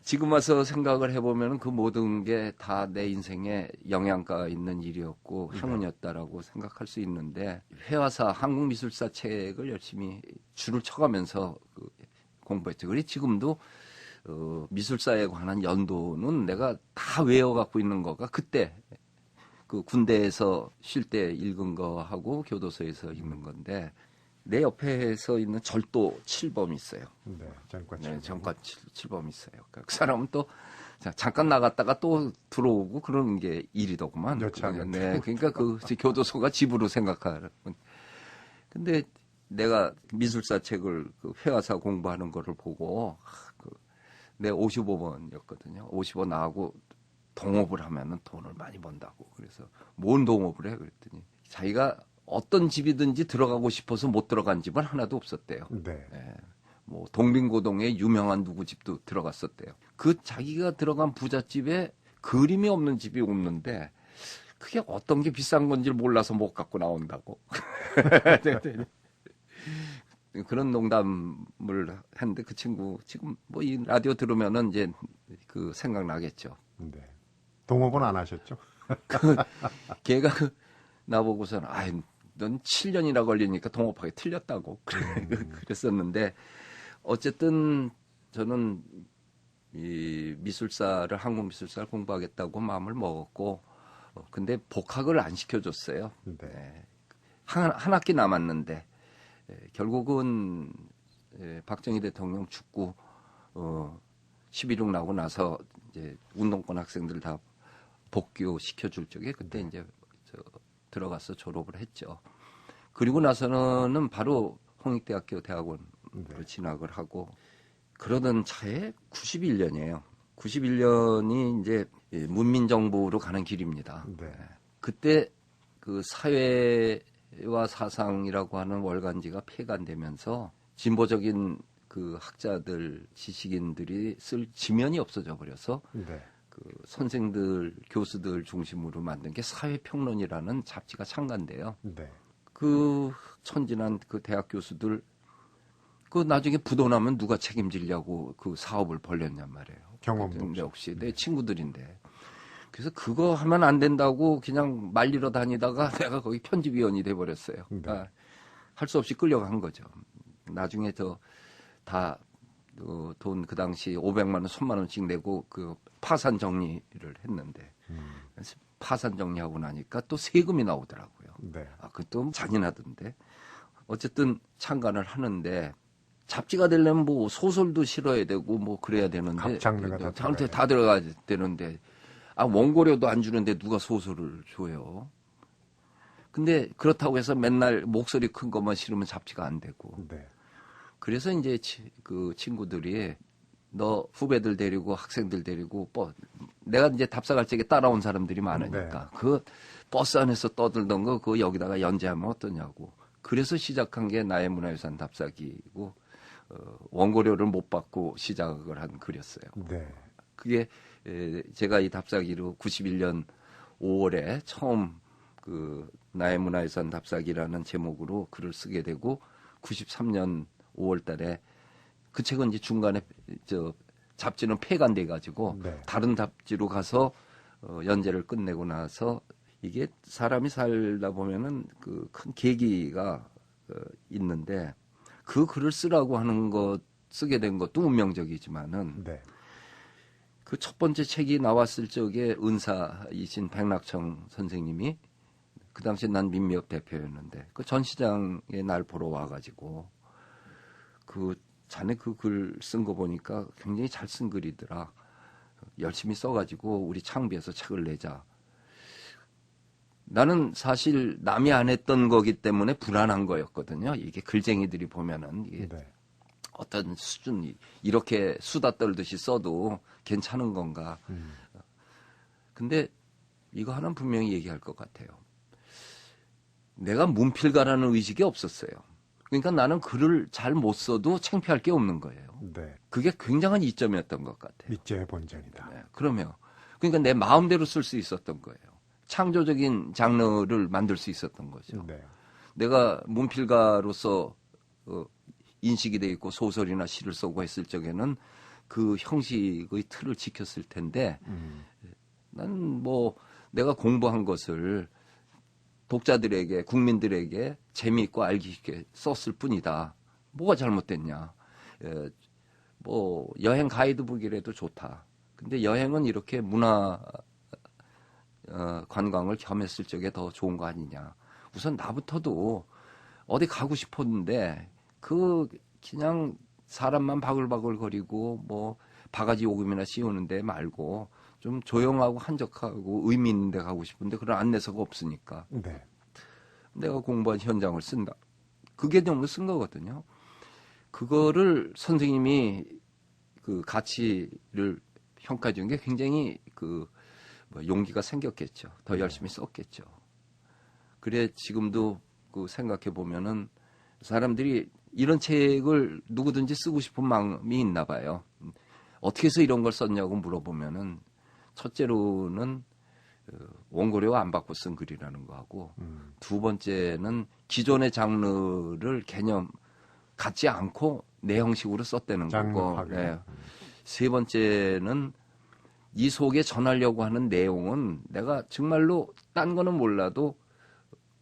지금 와서 생각을 해보면 그 모든 게 다 내 인생에 영향가 있는 일이었고 행운이었다라고 생각할 수 있는데 회화사 한국미술사 책을 열심히 줄을 쳐가면서 공부했죠. 그리고 지금도 미술사에 관한 연도는 내가 다 외워갖고 있는 거가 그때 군대에서 쉴 때 읽은 거하고 교도소에서 읽는 건데 내 옆에서 있는 절도 7범이 있어요. 네, 전과 7범. 네, 전과 7범이 있어요. 그 사람은 또 잠깐 나갔다가 또 들어오고 그러는 게 일이더구만. 여차하면. 네, 그러니까 교도소가 집으로 생각하는. 근데 내가 미술사 책을 그 회화사 공부하는 거를 보고 내 55번이었거든요. 55 나하고 동업을 하면은 돈을 많이 번다고. 그래서 뭔 동업을 해? 그랬더니 자기가 어떤 집이든지 들어가고 싶어서 못 들어간 집은 하나도 없었대요. 네. 예, 뭐 동빙고동에 유명한 누구 집도 들어갔었대요. 그 자기가 들어간 부잣집에 그림이 없는 집이 없는데 그게 어떤 게 비싼 건지 몰라서 못 갖고 나온다고. 그런 농담을 했는데 그 친구 지금 뭐 이 라디오 들으면은 이제 그 생각나겠죠. 네. 동업은 안 하셨죠? 걔가 나보고서는 아이 넌 7년이나 걸리니까 동업하기 틀렸다고 그랬었는데 어쨌든 저는 이 미술사를 한국 미술사를 공부하겠다고 마음을 먹었고 근데 복학을 안 시켜줬어요. 네. 한 학기 남았는데 결국은 박정희 대통령 죽고 11.6 나고 나서 이제 운동권 학생들 다 복교 시켜줄 적에 그때 이제 들어가서 졸업을 했죠. 그리고 나서는 바로 홍익대학교 대학원으로 진학을 하고 그러던 차에 91년이에요. 91년이 이제 문민정부로 가는 길입니다. 네. 그때 그 사회와 사상이라고 하는 월간지가 폐간되면서 진보적인 그 학자들, 지식인들이 쓸 지면이 없어져 버려서 네. 그 선생들, 교수들 중심으로 만든 게 사회평론이라는 잡지가 창간돼요. 네. 그 천진한 그 대학 교수들 그 나중에 부도나면 누가 책임지려고 그 사업을 벌렸냔 말이에요. 경험도 없이. 역시 내 친구들인데. 그래서 그거 하면 안 된다고 그냥 말리러 다니다가 내가 거기 편집위원이 돼버렸어요. 네. 그러니까 할 수 없이 끌려간 거죠. 나중에 다 돈 그 당시 500만 원, 1000만 원씩 내고 그 파산 정리를 했는데 그래서 파산 정리하고 나니까 또 세금이 나오더라고요. 네. 그것도 잔인하던데. 어쨌든 창간을 하는데 잡지가 되려면 뭐 소설도 실어야 되고 뭐 그래야 되는데 각 장르가 다 들어가야 되는데 원고료도 안 주는데 누가 소설을 줘요. 근데 그렇다고 해서 맨날 목소리 큰 것만 실으면 잡지가 안 되고. 네. 그래서 이제 그 친구들이 너 후배들 데리고 학생들 데리고 내가 이제 답사 갈 적에 따라온 사람들이 많으니까 그 버스 안에서 떠들던 거 그거 여기다가 연재하면 어떠냐고. 그래서 시작한 게 나의 문화유산 답사기고 원고료를 못 받고 시작을 한 글이었어요. 네. 그게 제가 이 답사기로 91년 5월에 처음 그 나의 문화유산 답사기라는 제목으로 글을 쓰게 되고 93년 5월 달에 그 책은 이제 중간에 잡지는 폐간돼 가지고 다른 잡지로 가서 연재를 끝내고 나서 이게 사람이 살다 보면은 그 큰 계기가 있는데 그 글을 쓰라고 하는 것 쓰게 된 것도 운명적이지만은 그 첫 번째 책이 나왔을 적에 은사이신 백낙청 선생님이 그 당시 난 민미업 대표였는데 그 전시장에 날 보러 와가지고 그 자네 그 글 쓴 거 보니까 굉장히 잘 쓴 글이더라. 열심히 써가지고 우리 창비해서 책을 내자. 나는 사실 남이 안 했던 거기 때문에 불안한 거였거든요. 이게 글쟁이들이 보면은 이게 어떤 수준이 이렇게 수다 떨듯이 써도 괜찮은 건가. 근데 이거 하나는 분명히 얘기할 것 같아요. 내가 문필가라는 의식이 없었어요. 그러니까 나는 글을 잘 못 써도 창피할 게 없는 거예요. 그게 굉장한 이점이었던 것 같아요. 밑재의 본전이다. 그러면 그러니까 내 마음대로 쓸 수 있었던 거예요. 창조적인 장르를 만들 수 있었던 거죠. 내가 문필가로서 인식이 돼 있고 소설이나 시를 쓰고 했을 적에는 그 형식의 틀을 지켰을 텐데 난 뭐 내가 공부한 것을 독자들에게 국민들에게 재미있고 알기 쉽게 썼을 뿐이다. 뭐가 잘못됐냐. 뭐 여행 가이드북이라도 좋다. 근데 여행은 이렇게 문화 관광을 겸했을 적에 더 좋은 거 아니냐. 우선 나부터도 어디 가고 싶었는데 그 그냥 사람만 바글바글 거리고 뭐 바가지 오금이나 씌우는데 말고 좀 조용하고 한적하고 의미 있는 데 가고 싶은데 그런 안내서가 없으니까 내가 공부한 현장을 쓴다. 그 개념으로 쓴 거거든요. 그거를 선생님이 그 가치를 평가해 준 게 굉장히 뭐 용기가 생겼겠죠. 더 열심히 썼겠죠. 그래 지금도 그 생각해 보면은 사람들이 이런 책을 누구든지 쓰고 싶은 마음이 있나 봐요. 어떻게 해서 이런 걸 썼냐고 물어보면은 첫째로는 원고료 안 받고 쓴 글이라는 거하고 두 번째는 기존의 장르를 개념 갖지 않고 내 형식으로 썼다는 거고 네. 세 번째는 이 속에 전하려고 하는 내용은 내가 정말로 딴 거는 몰라도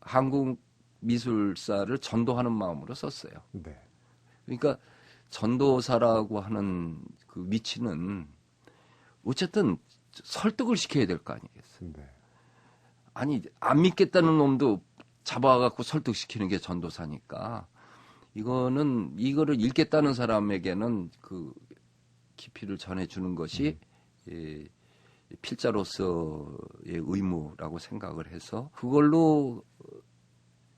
한국 미술사를 전도하는 마음으로 썼어요. 네. 그러니까 전도사라고 하는 그 위치는 어쨌든 설득을 시켜야 될 거 아니겠어요. 네. 아니 안 믿겠다는 놈도 잡아갖고 설득시키는 게 전도사니까 이거를 읽겠다는 사람에게는 그 깊이를 전해주는 것이 필자로서의 의무라고 생각을 해서 그걸로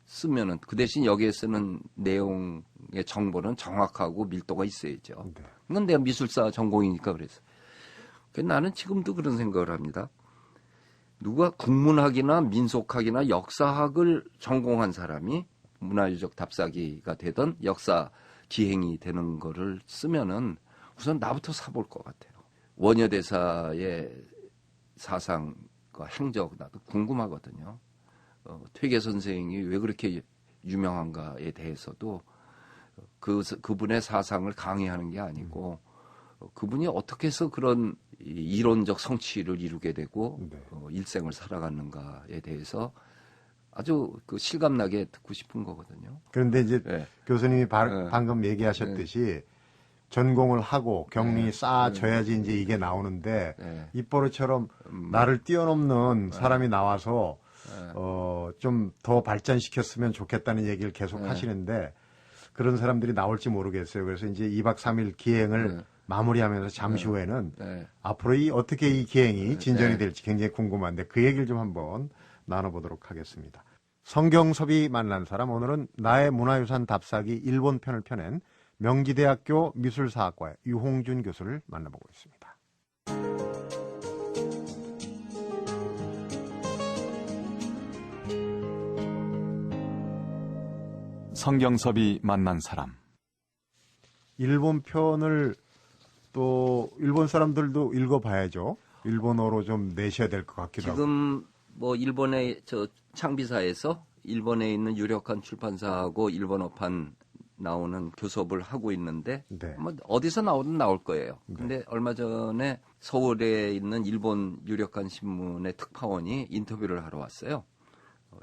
쓰면은 그 대신 여기에 쓰는 내용의 정보는 정확하고 밀도가 있어야죠. 네. 그건 내가 미술사 전공이니까 그래서. 나는 지금도 그런 생각을 합니다. 누가 국문학이나 민속학이나 역사학을 전공한 사람이 문화유적 답사기가 되던 역사 기행이 되는 거를 쓰면은 우선 나부터 사볼 것 같아요. 원효대사의 사상과 행적 나도 궁금하거든요. 퇴계 선생이 왜 그렇게 유명한가에 대해서도 그분의 사상을 강의하는 게 아니고 그분이 어떻게 해서 그런 이론적 성취를 이루게 되고 네. 일생을 살아갔는가에 대해서 아주 그 실감나게 듣고 싶은 거거든요. 그런데 이제 네. 교수님이 방금 얘기하셨듯이 전공을 하고 경리 쌓아줘야지 이제 이게 나오는데 입버릇처럼 나를 뛰어넘는 사람이 나와서 좀 더 발전시켰으면 좋겠다는 얘기를 계속 하시는데 그런 사람들이 나올지 모르겠어요. 그래서 이제 2박 3일 기행을 마무리하면서 잠시 후에는 앞으로 어떻게 이 기행이 진전이 될지 굉장히 궁금한데 그 얘기를 좀 한번 나눠보도록 하겠습니다. 성경섭이 만난 사람, 오늘은 나의 문화유산 답사기 일본 편을 펴낸 명지대학교 미술사학과의 유홍준 교수를 만나보고 있습니다. 성경섭이 만난 사람. 일본 편을 또 일본 사람들도 읽어봐야죠. 일본어로 좀 내셔야 될 것 같기도 하고. 지금 뭐 일본의 창비사에서 일본에 있는 유력한 출판사하고 일본어판 나오는 교섭을 하고 있는데 네. 뭐 어디서 나오든 나올 거예요. 근데 얼마 전에 서울에 있는 일본 유력한 신문의 특파원이 인터뷰를 하러 왔어요.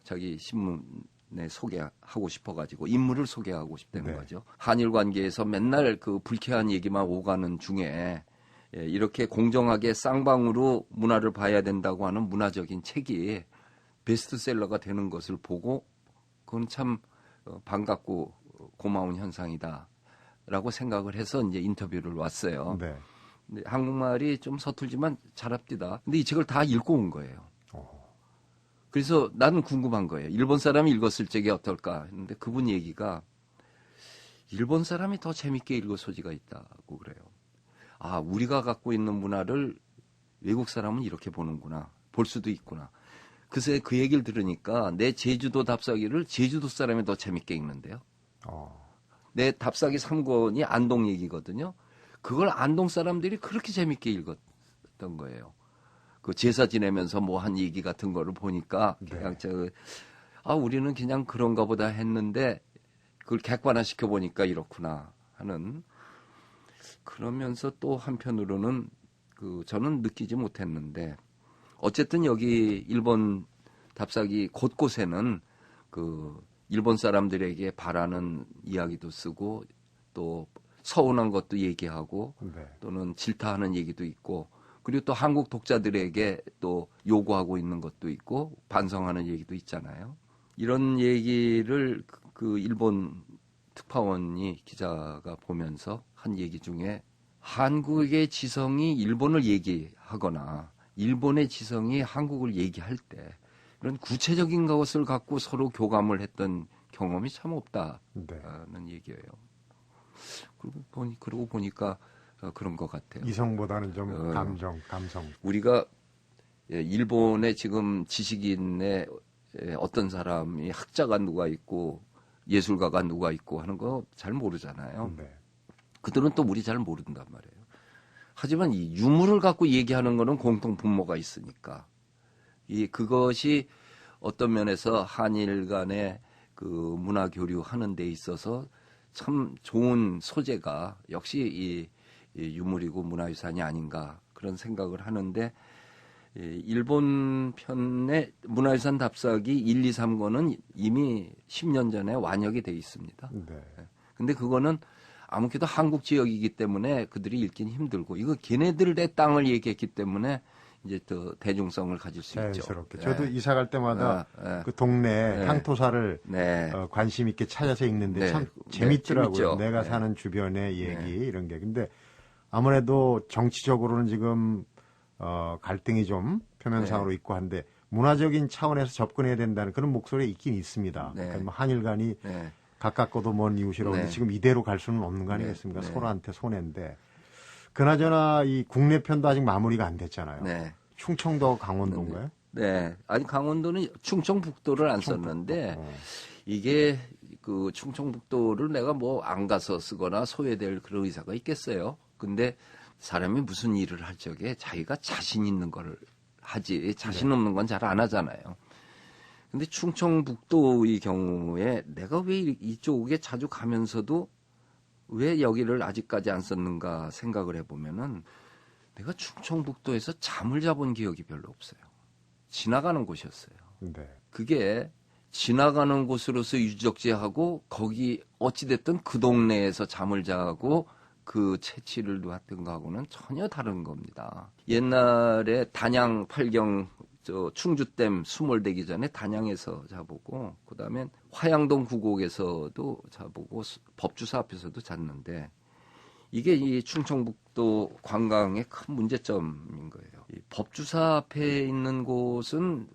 자기 신문에 소개하고 싶어가지고 인물을 소개하고 싶다는 거죠. 한일 관계에서 맨날 그 불쾌한 얘기만 오가는 중에 이렇게 공정하게 쌍방으로 문화를 봐야 된다고 하는 문화적인 책이 베스트셀러가 되는 것을 보고 그건 참 반갑고 고마운 현상이다라고 생각을 해서 이제 인터뷰를 왔어요. 네. 근데 한국말이 좀 서툴지만 잘합디다. 근데 이 책을 다 읽고 온 거예요. 그래서 나는 궁금한 거예요. 일본 사람이 읽었을 적이 어떨까 했는데 그분 얘기가 일본 사람이 더 재밌게 읽을 소지가 있다고 그래요. 아, 우리가 갖고 있는 문화를 외국 사람은 이렇게 보는구나. 볼 수도 있구나. 글쎄 그 얘기를 들으니까 내 제주도 답사기를 제주도 사람이 더 재밌게 읽는데요. 내 답사기 3권이 안동 얘기거든요. 그걸 안동 사람들이 그렇게 재밌게 읽었던 거예요. 그 제사 지내면서 뭐 한 얘기 같은 거를 보니까 그냥 우리는 그냥 그런가 보다 했는데 그걸 객관화 시켜 보니까 이렇구나 하는. 그러면서 또 한편으로는 저는 느끼지 못했는데 어쨌든 여기 일본 답사기 곳곳에는 일본 사람들에게 바라는 이야기도 쓰고 또 서운한 것도 얘기하고 또는 질타하는 얘기도 있고 그리고 또 한국 독자들에게 또 요구하고 있는 것도 있고 반성하는 얘기도 있잖아요. 이런 얘기를 그 일본 특파원이 기자가 보면서 한 얘기 중에 한국의 지성이 일본을 얘기하거나 일본의 지성이 한국을 얘기할 때 이런 구체적인 것을 갖고 서로 교감을 했던 경험이 참 없다는 네. 얘기예요. 그러고 보니까 그런 것 같아요. 이성보다는 좀 감성. 우리가 일본에 지금 지식인의 어떤 사람이 학자가 누가 있고 예술가가 누가 있고 하는 거 잘 모르잖아요. 네. 그들은 또 우리 잘 모른단 말이에요. 하지만 이 유물을 갖고 얘기하는 거는 공통 분모가 있으니까 그것이 어떤 면에서 한일 간의 그 문화 교류하는 데 있어서 참 좋은 소재가 역시 이 유물이고 문화유산이 아닌가 그런 생각을 하는데 일본 편의 문화유산 답사기 1, 2, 3권은 이미 10년 전에 완역이 돼 있습니다. 네. 근데 그거는 아무래도 한국 지역이기 때문에 그들이 읽긴 힘들고 이거 걔네들의 땅을 얘기했기 때문에 이제 또 대중성을 가질 수 있죠. 자연스럽게. 저도 이사 갈 때마다 네. 그 동네 네. 향토사를 네. 관심 있게 찾아서 읽는데 네. 참 네. 재밌더라고요. 재밌죠. 내가 네. 사는 주변의 얘기 네. 이런 게. 근데 아무래도 정치적으로는 지금 갈등이 좀 표면상으로 네. 있고 한데 문화적인 차원에서 접근해야 된다는 그런 목소리가 있긴 있습니다. 네. 그러니까 뭐 한일 간이 네. 가깝고도 먼 이웃이라고 하는데 네. 지금 이대로 갈 수는 없는 거 아니겠습니까? 네. 네. 서로한테 손해인데. 그나저나 이 국내 편도 아직 마무리가 안 됐잖아요. 네. 충청도 강원도인가요? 네. 아니 강원도는 충청북도를 안 썼는데 이게 그 충청북도를 내가 뭐 안 가서 쓰거나 소외될 그런 의사가 있겠어요. 근데 사람이 무슨 일을 할 적에 자기가 자신 있는 걸 하지 자신 없는 건 잘 안 하잖아요. 근데 충청북도의 경우에 내가 왜 이쪽에 자주 가면서도 왜 여기를 아직까지 안 썼는가 생각을 해보면은 내가 충청북도에서 잠을 자본 기억이 별로 없어요. 지나가는 곳이었어요. 네. 그게 지나가는 곳으로서 유적지하고 거기 어찌됐든 그 동네에서 잠을 자고 그 채취를 놨던가 하고는 전혀 다른 겁니다. 옛날에 단양 팔경 충주댐 수몰되기 전에 단양에서 자보고 그다음에 화양동 구곡에서도 자보고 법주사 앞에서도 잤는데 이게 이 충청북도 관광의 큰 문제점인 거예요. 이 법주사 앞에 있는 곳은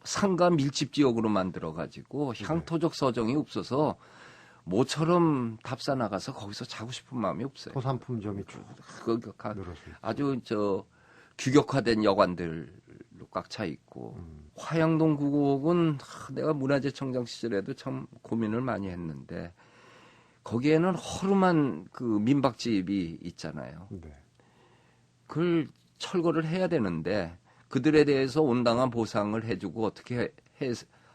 상가 밀집 지역으로 만들어 가지고 향토적 서정이 없어서 모처럼 답사 나가서 거기서 자고 싶은 마음이 없어요. 토산품점이 쭉 늘었습니다. 아주 규격화된 여관들로 꽉 차 있고 화양동 구곡은 내가 문화재청장 시절에도 참 고민을 많이 했는데 거기에는 허름한 그 민박집이 있잖아요. 네. 그걸 철거를 해야 되는데 그들에 대해서 온당한 보상을 해주고 어떻게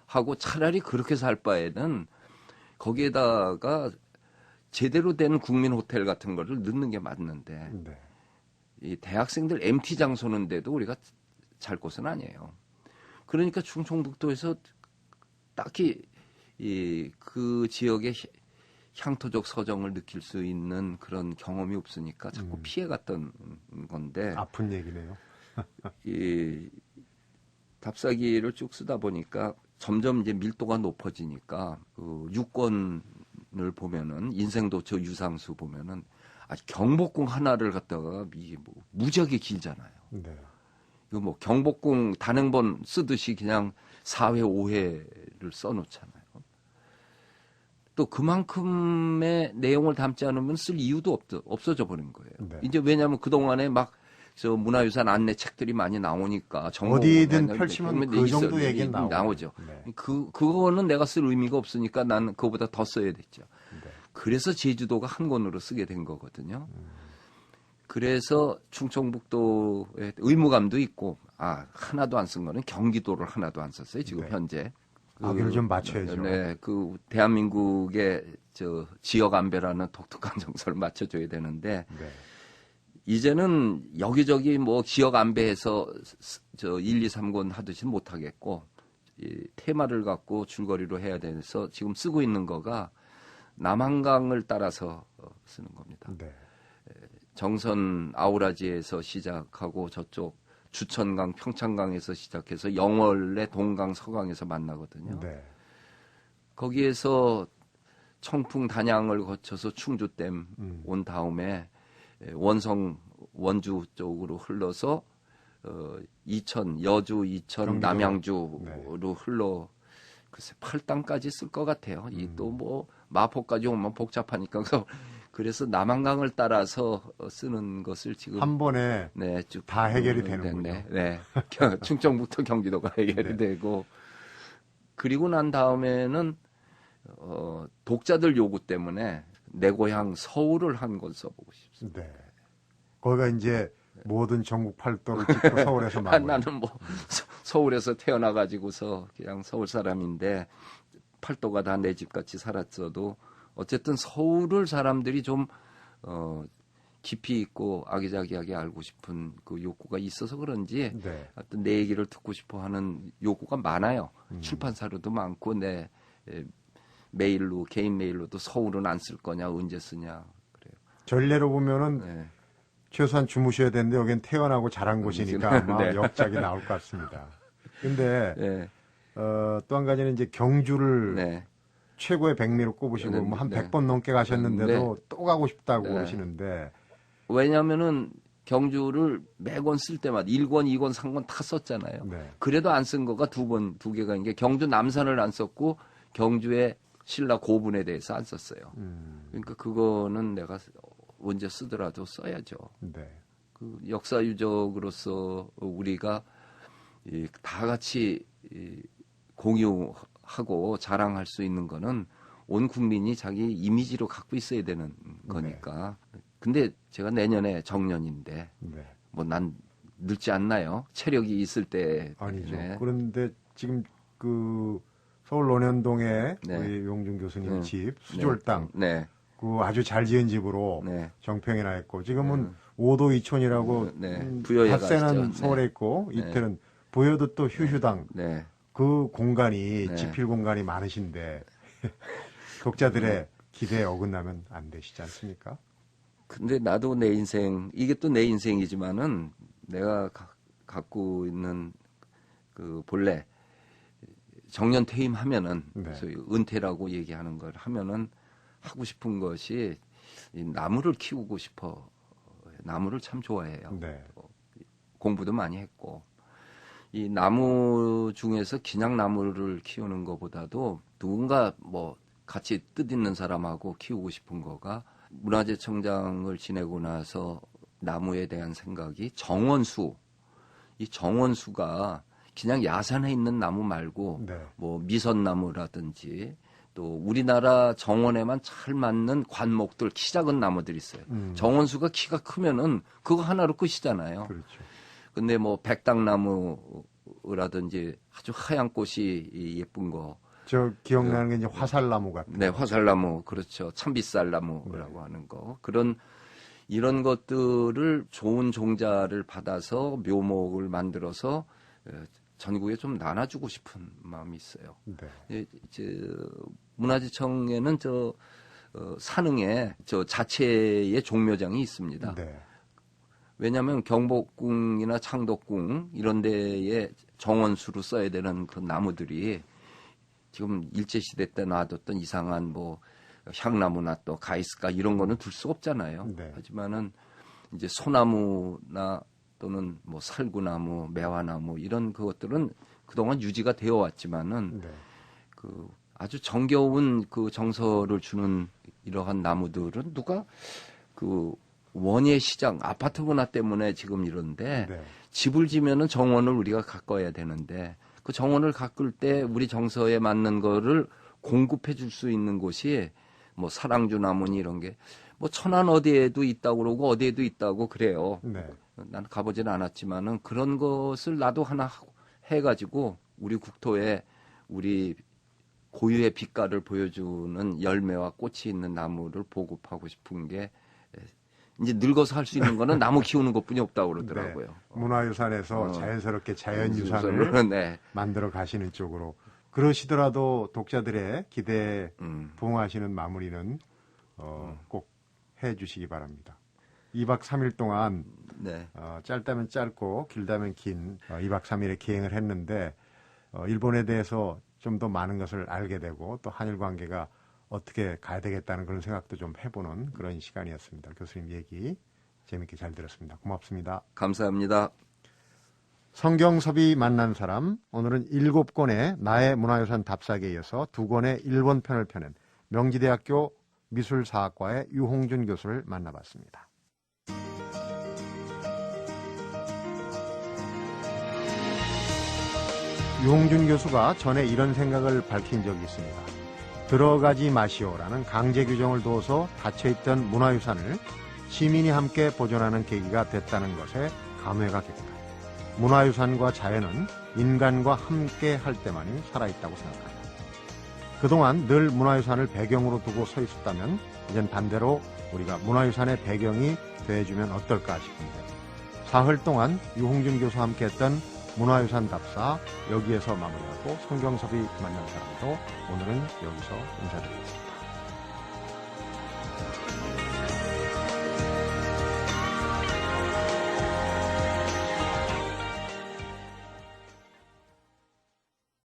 하고 차라리 그렇게 살 바에는 거기에다가 제대로 된 국민 호텔 같은 거를 넣는 게 맞는데 네. 이 대학생들 MT 장소는데도 우리가 잘 곳은 아니에요. 그러니까 충청북도에서 딱히 그 지역의 향토적 서정을 느낄 수 있는 그런 경험이 없으니까 자꾸 피해갔던 건데 아픈 얘기네요. 이 답사기를 쭉 쓰다 보니까 점점 이제 밀도가 높아지니까 그 유권을 보면은 인생도처 유상수 보면은 경복궁 하나를 갖다가 이게 뭐 무지하게 길잖아요. 네. 이거 뭐 경복궁 단행본 쓰듯이 그냥 4회, 5회를 써놓잖아요. 또 그만큼의 내용을 담지 않으면 쓸 이유도 없어져 버린 거예요. 네. 이제 왜냐하면 그동안에 막 문화유산 안내 책들이 많이 나오니까 어디든 펼치면 그 정도 얘기는 나오죠. 네. 그거는 내가 쓸 의미가 없으니까 나는 그거보다 더 써야 됐죠. 네. 그래서 제주도가 한 권으로 쓰게 된 거거든요. 그래서 충청북도에 의무감도 있고 하나도 안 쓴 거는 경기도를 하나도 안 썼어요. 지금 네. 현재. 아기를 좀 맞춰야죠. 네, 그 대한민국의 지역 안배라는 독특한 정서를 맞춰줘야 되는데 네. 이제는 여기저기 뭐 지역 안배해서 1, 2, 3권 하듯이 못하겠고 이 테마를 갖고 줄거리로 해야 돼서 지금 쓰고 있는 거가 남한강을 따라서 쓰는 겁니다. 네. 정선 아우라지에서 시작하고 저쪽 주천강, 평창강에서 시작해서 영월의 동강, 서강에서 만나거든요. 네. 거기에서 청풍, 단양을 거쳐서 충주댐 온 다음에 원성, 원주 쪽으로 흘러서 이천, 여주, 이천, 경기도. 남양주로 네. 흘러 글쎄 8단까지 쓸 것 같아요. 이 또 뭐 마포까지 오면 복잡하니까 그래서 남한강을 따라서 쓰는 것을 지금 한 번에 네, 쭉 다 해결이 되는군요. 네. 충청부터 경기도가 해결이 되고 그리고 난 다음에는 독자들 요구 때문에 내 고향 서울을 한 권 써보고 싶습니다. 네. 거기가 이제 모든 전국 팔도를 찍고 서울에서 마무리. 나는 뭐 서울에서 태어나가지고서 그냥 서울 사람인데 팔도가 다 내 집 같이 살았어도 어쨌든 서울을 사람들이 좀 깊이 있고 아기자기하게 알고 싶은 그 욕구가 있어서 그런지 네. 어떤 내 얘기를 듣고 싶어 하는 욕구가 많아요. 출판사로도 많고 내 메일로 개인 메일로도 서울은 안 쓸 거냐 언제 쓰냐 그래요. 전례로 보면은 네. 최소한 주무셔야 되는데 여긴 태어나고 자란 곳이니까 아마 네. 역작이 나올 것 같습니다. 근데 네. 또 한 가지는 이제 경주를 네. 최고의 백미로 꼽으시고 네, 뭐 한 네. 100번 넘게 가셨는데도 또 가고 싶다고 네. 그러시는데 왜냐면은 경주를 매권 쓸 때마다 1권, 2권, 3권 다 썼잖아요. 네. 그래도 안 쓴 거가 두 개가 있는 게 경주 남산을 안 썼고 경주의 신라 고분에 대해서 안 썼어요. 그러니까 그거는 내가 언제 쓰더라도 써야죠. 네. 그 역사 유적으로서 우리가 다 같이 공유하고 자랑할 수 있는 거는 온 국민이 자기 이미지로 갖고 있어야 되는 거니까. 근데 제가 내년에 정년인데 네. 뭐 난 늙지 않나요? 체력이 있을 때. 아니죠. 네. 그런데 지금 그 서울 논현동에 네. 우리 용준 교수님 네. 집 수졸당 네. 그 아주 잘 지은 집으로 네. 정평이 나 있고 지금은 오도 이촌이라고 네. 부여해 닷새는 가시죠. 서울에 있고 네. 이태는 부여도 또 휴휴당 네. 그 공간이 네. 지필 공간이 많으신데 독자들의 기대에 어긋나면 안 되시지 않습니까? 근데 나도 내 인생, 이게 또 내 인생이지만은 내가 갖고 있는 그 본래 정년 퇴임하면은 네. 소위 은퇴라고 얘기하는 걸 하면은 하고 싶은 것이 이 나무를 키우고 싶어. 나무를 참 좋아해요. 네. 공부도 많이 했고 이 나무 중에서 그냥 나무를 키우는 것보다도 누군가 뭐 같이 뜻있는 사람하고 키우고 싶은 거가 문화재청장을 지내고 나서 나무에 대한 생각이 정원수, 이 정원수가 그냥 야산에 있는 나무 말고 네. 뭐 미선나무라든지 또 우리나라 정원에만 잘 맞는 관목들 키 작은 나무들이 있어요. 정원수가 키가 크면은 그거 하나로 끝이잖아요. 그렇죠. 근데 뭐 백당나무라든지 아주 하얀 꽃이 예쁜 거. 저 기억나는 게 이제 화살나무 같은. 네, 화살나무, 그렇죠. 참빗살나무라고 하는 거. 이런 것들을 좋은 종자를 받아서 묘목을 만들어서 전국에 좀 나눠주고 싶은 마음이 있어요. 네. 이제 문화재청에는 산흥에 자체의 종묘장이 있습니다. 네. 왜냐하면 경복궁이나 창덕궁 이런 데에 정원수로 써야 되는 그 나무들이 지금 일제시대 때 놔뒀던 이상한 뭐 향나무나 또 가이스카 이런 거는 둘 수 없잖아요. 네. 하지만은 이제 소나무나 또는 뭐 살구나무, 매화나무 이런 그것들은 그동안 유지가 되어 왔지만은 네. 그 아주 정겨운 그 정서를 주는 이러한 나무들은 누가 그 원예 시장 아파트 문화 때문에 지금 이런데 네. 집을 지면은 정원을 우리가 가꿔야 되는데 그 정원을 가꿀 때 우리 정서에 맞는 거를 공급해 줄 수 있는 곳이 뭐 사랑주 나무니 이런 게 뭐 천안 어디에도 있다고 그러고 어디에도 있다고 그래요. 네. 난 가보지는 않았지만은 그런 것을 나도 하나 해가지고 우리 국토에 우리 고유의 빛깔을 보여주는 열매와 꽃이 있는 나무를 보급하고 싶은 게 이제 늙어서 할 수 있는 거는 나무 키우는 것뿐이 없다고 그러더라고요. 네. 문화유산에서 자연스럽게 자연유산을 네. 만들어 가시는 쪽으로. 그러시더라도 독자들의 기대에 부응하시는 마무리는 꼭 해주시기 바랍니다. 2박 3일 동안 네. 짧다면 짧고 길다면 긴 2박 3일의 기행을 했는데 일본에 대해서 좀 더 많은 것을 알게 되고 또 한일 관계가 어떻게 가야 되겠다는 그런 생각도 좀 해보는 그런 시간이었습니다. 교수님 얘기 재밌게 잘 들었습니다. 고맙습니다. 감사합니다. 성경섭이 만난 사람, 오늘은 7권의 나의 문화유산 답사기에 이어서 2권의 일본 편을 펴낸 명지대학교 미술사학과의 유홍준 교수를 만나봤습니다. 유홍준 교수가 전에 이런 생각을 밝힌 적이 있습니다. 들어가지 마시오라는 강제 규정을 둬서 닫혀있던 문화유산을 시민이 함께 보존하는 계기가 됐다는 것에 감회가 깊다. 문화유산과 자연은 인간과 함께 할 때만이 살아있다고 생각한다. 그동안 늘 문화유산을 배경으로 두고 서 있었다면 이젠 반대로 우리가 문화유산의 배경이 돼주면 어떨까 싶은데, 사흘 동안 유홍준 교수와 함께했던 문화유산 답사 여기에서 마무리하고 성경섭이 만난 사람도 오늘은 여기서 인사드리겠습니다.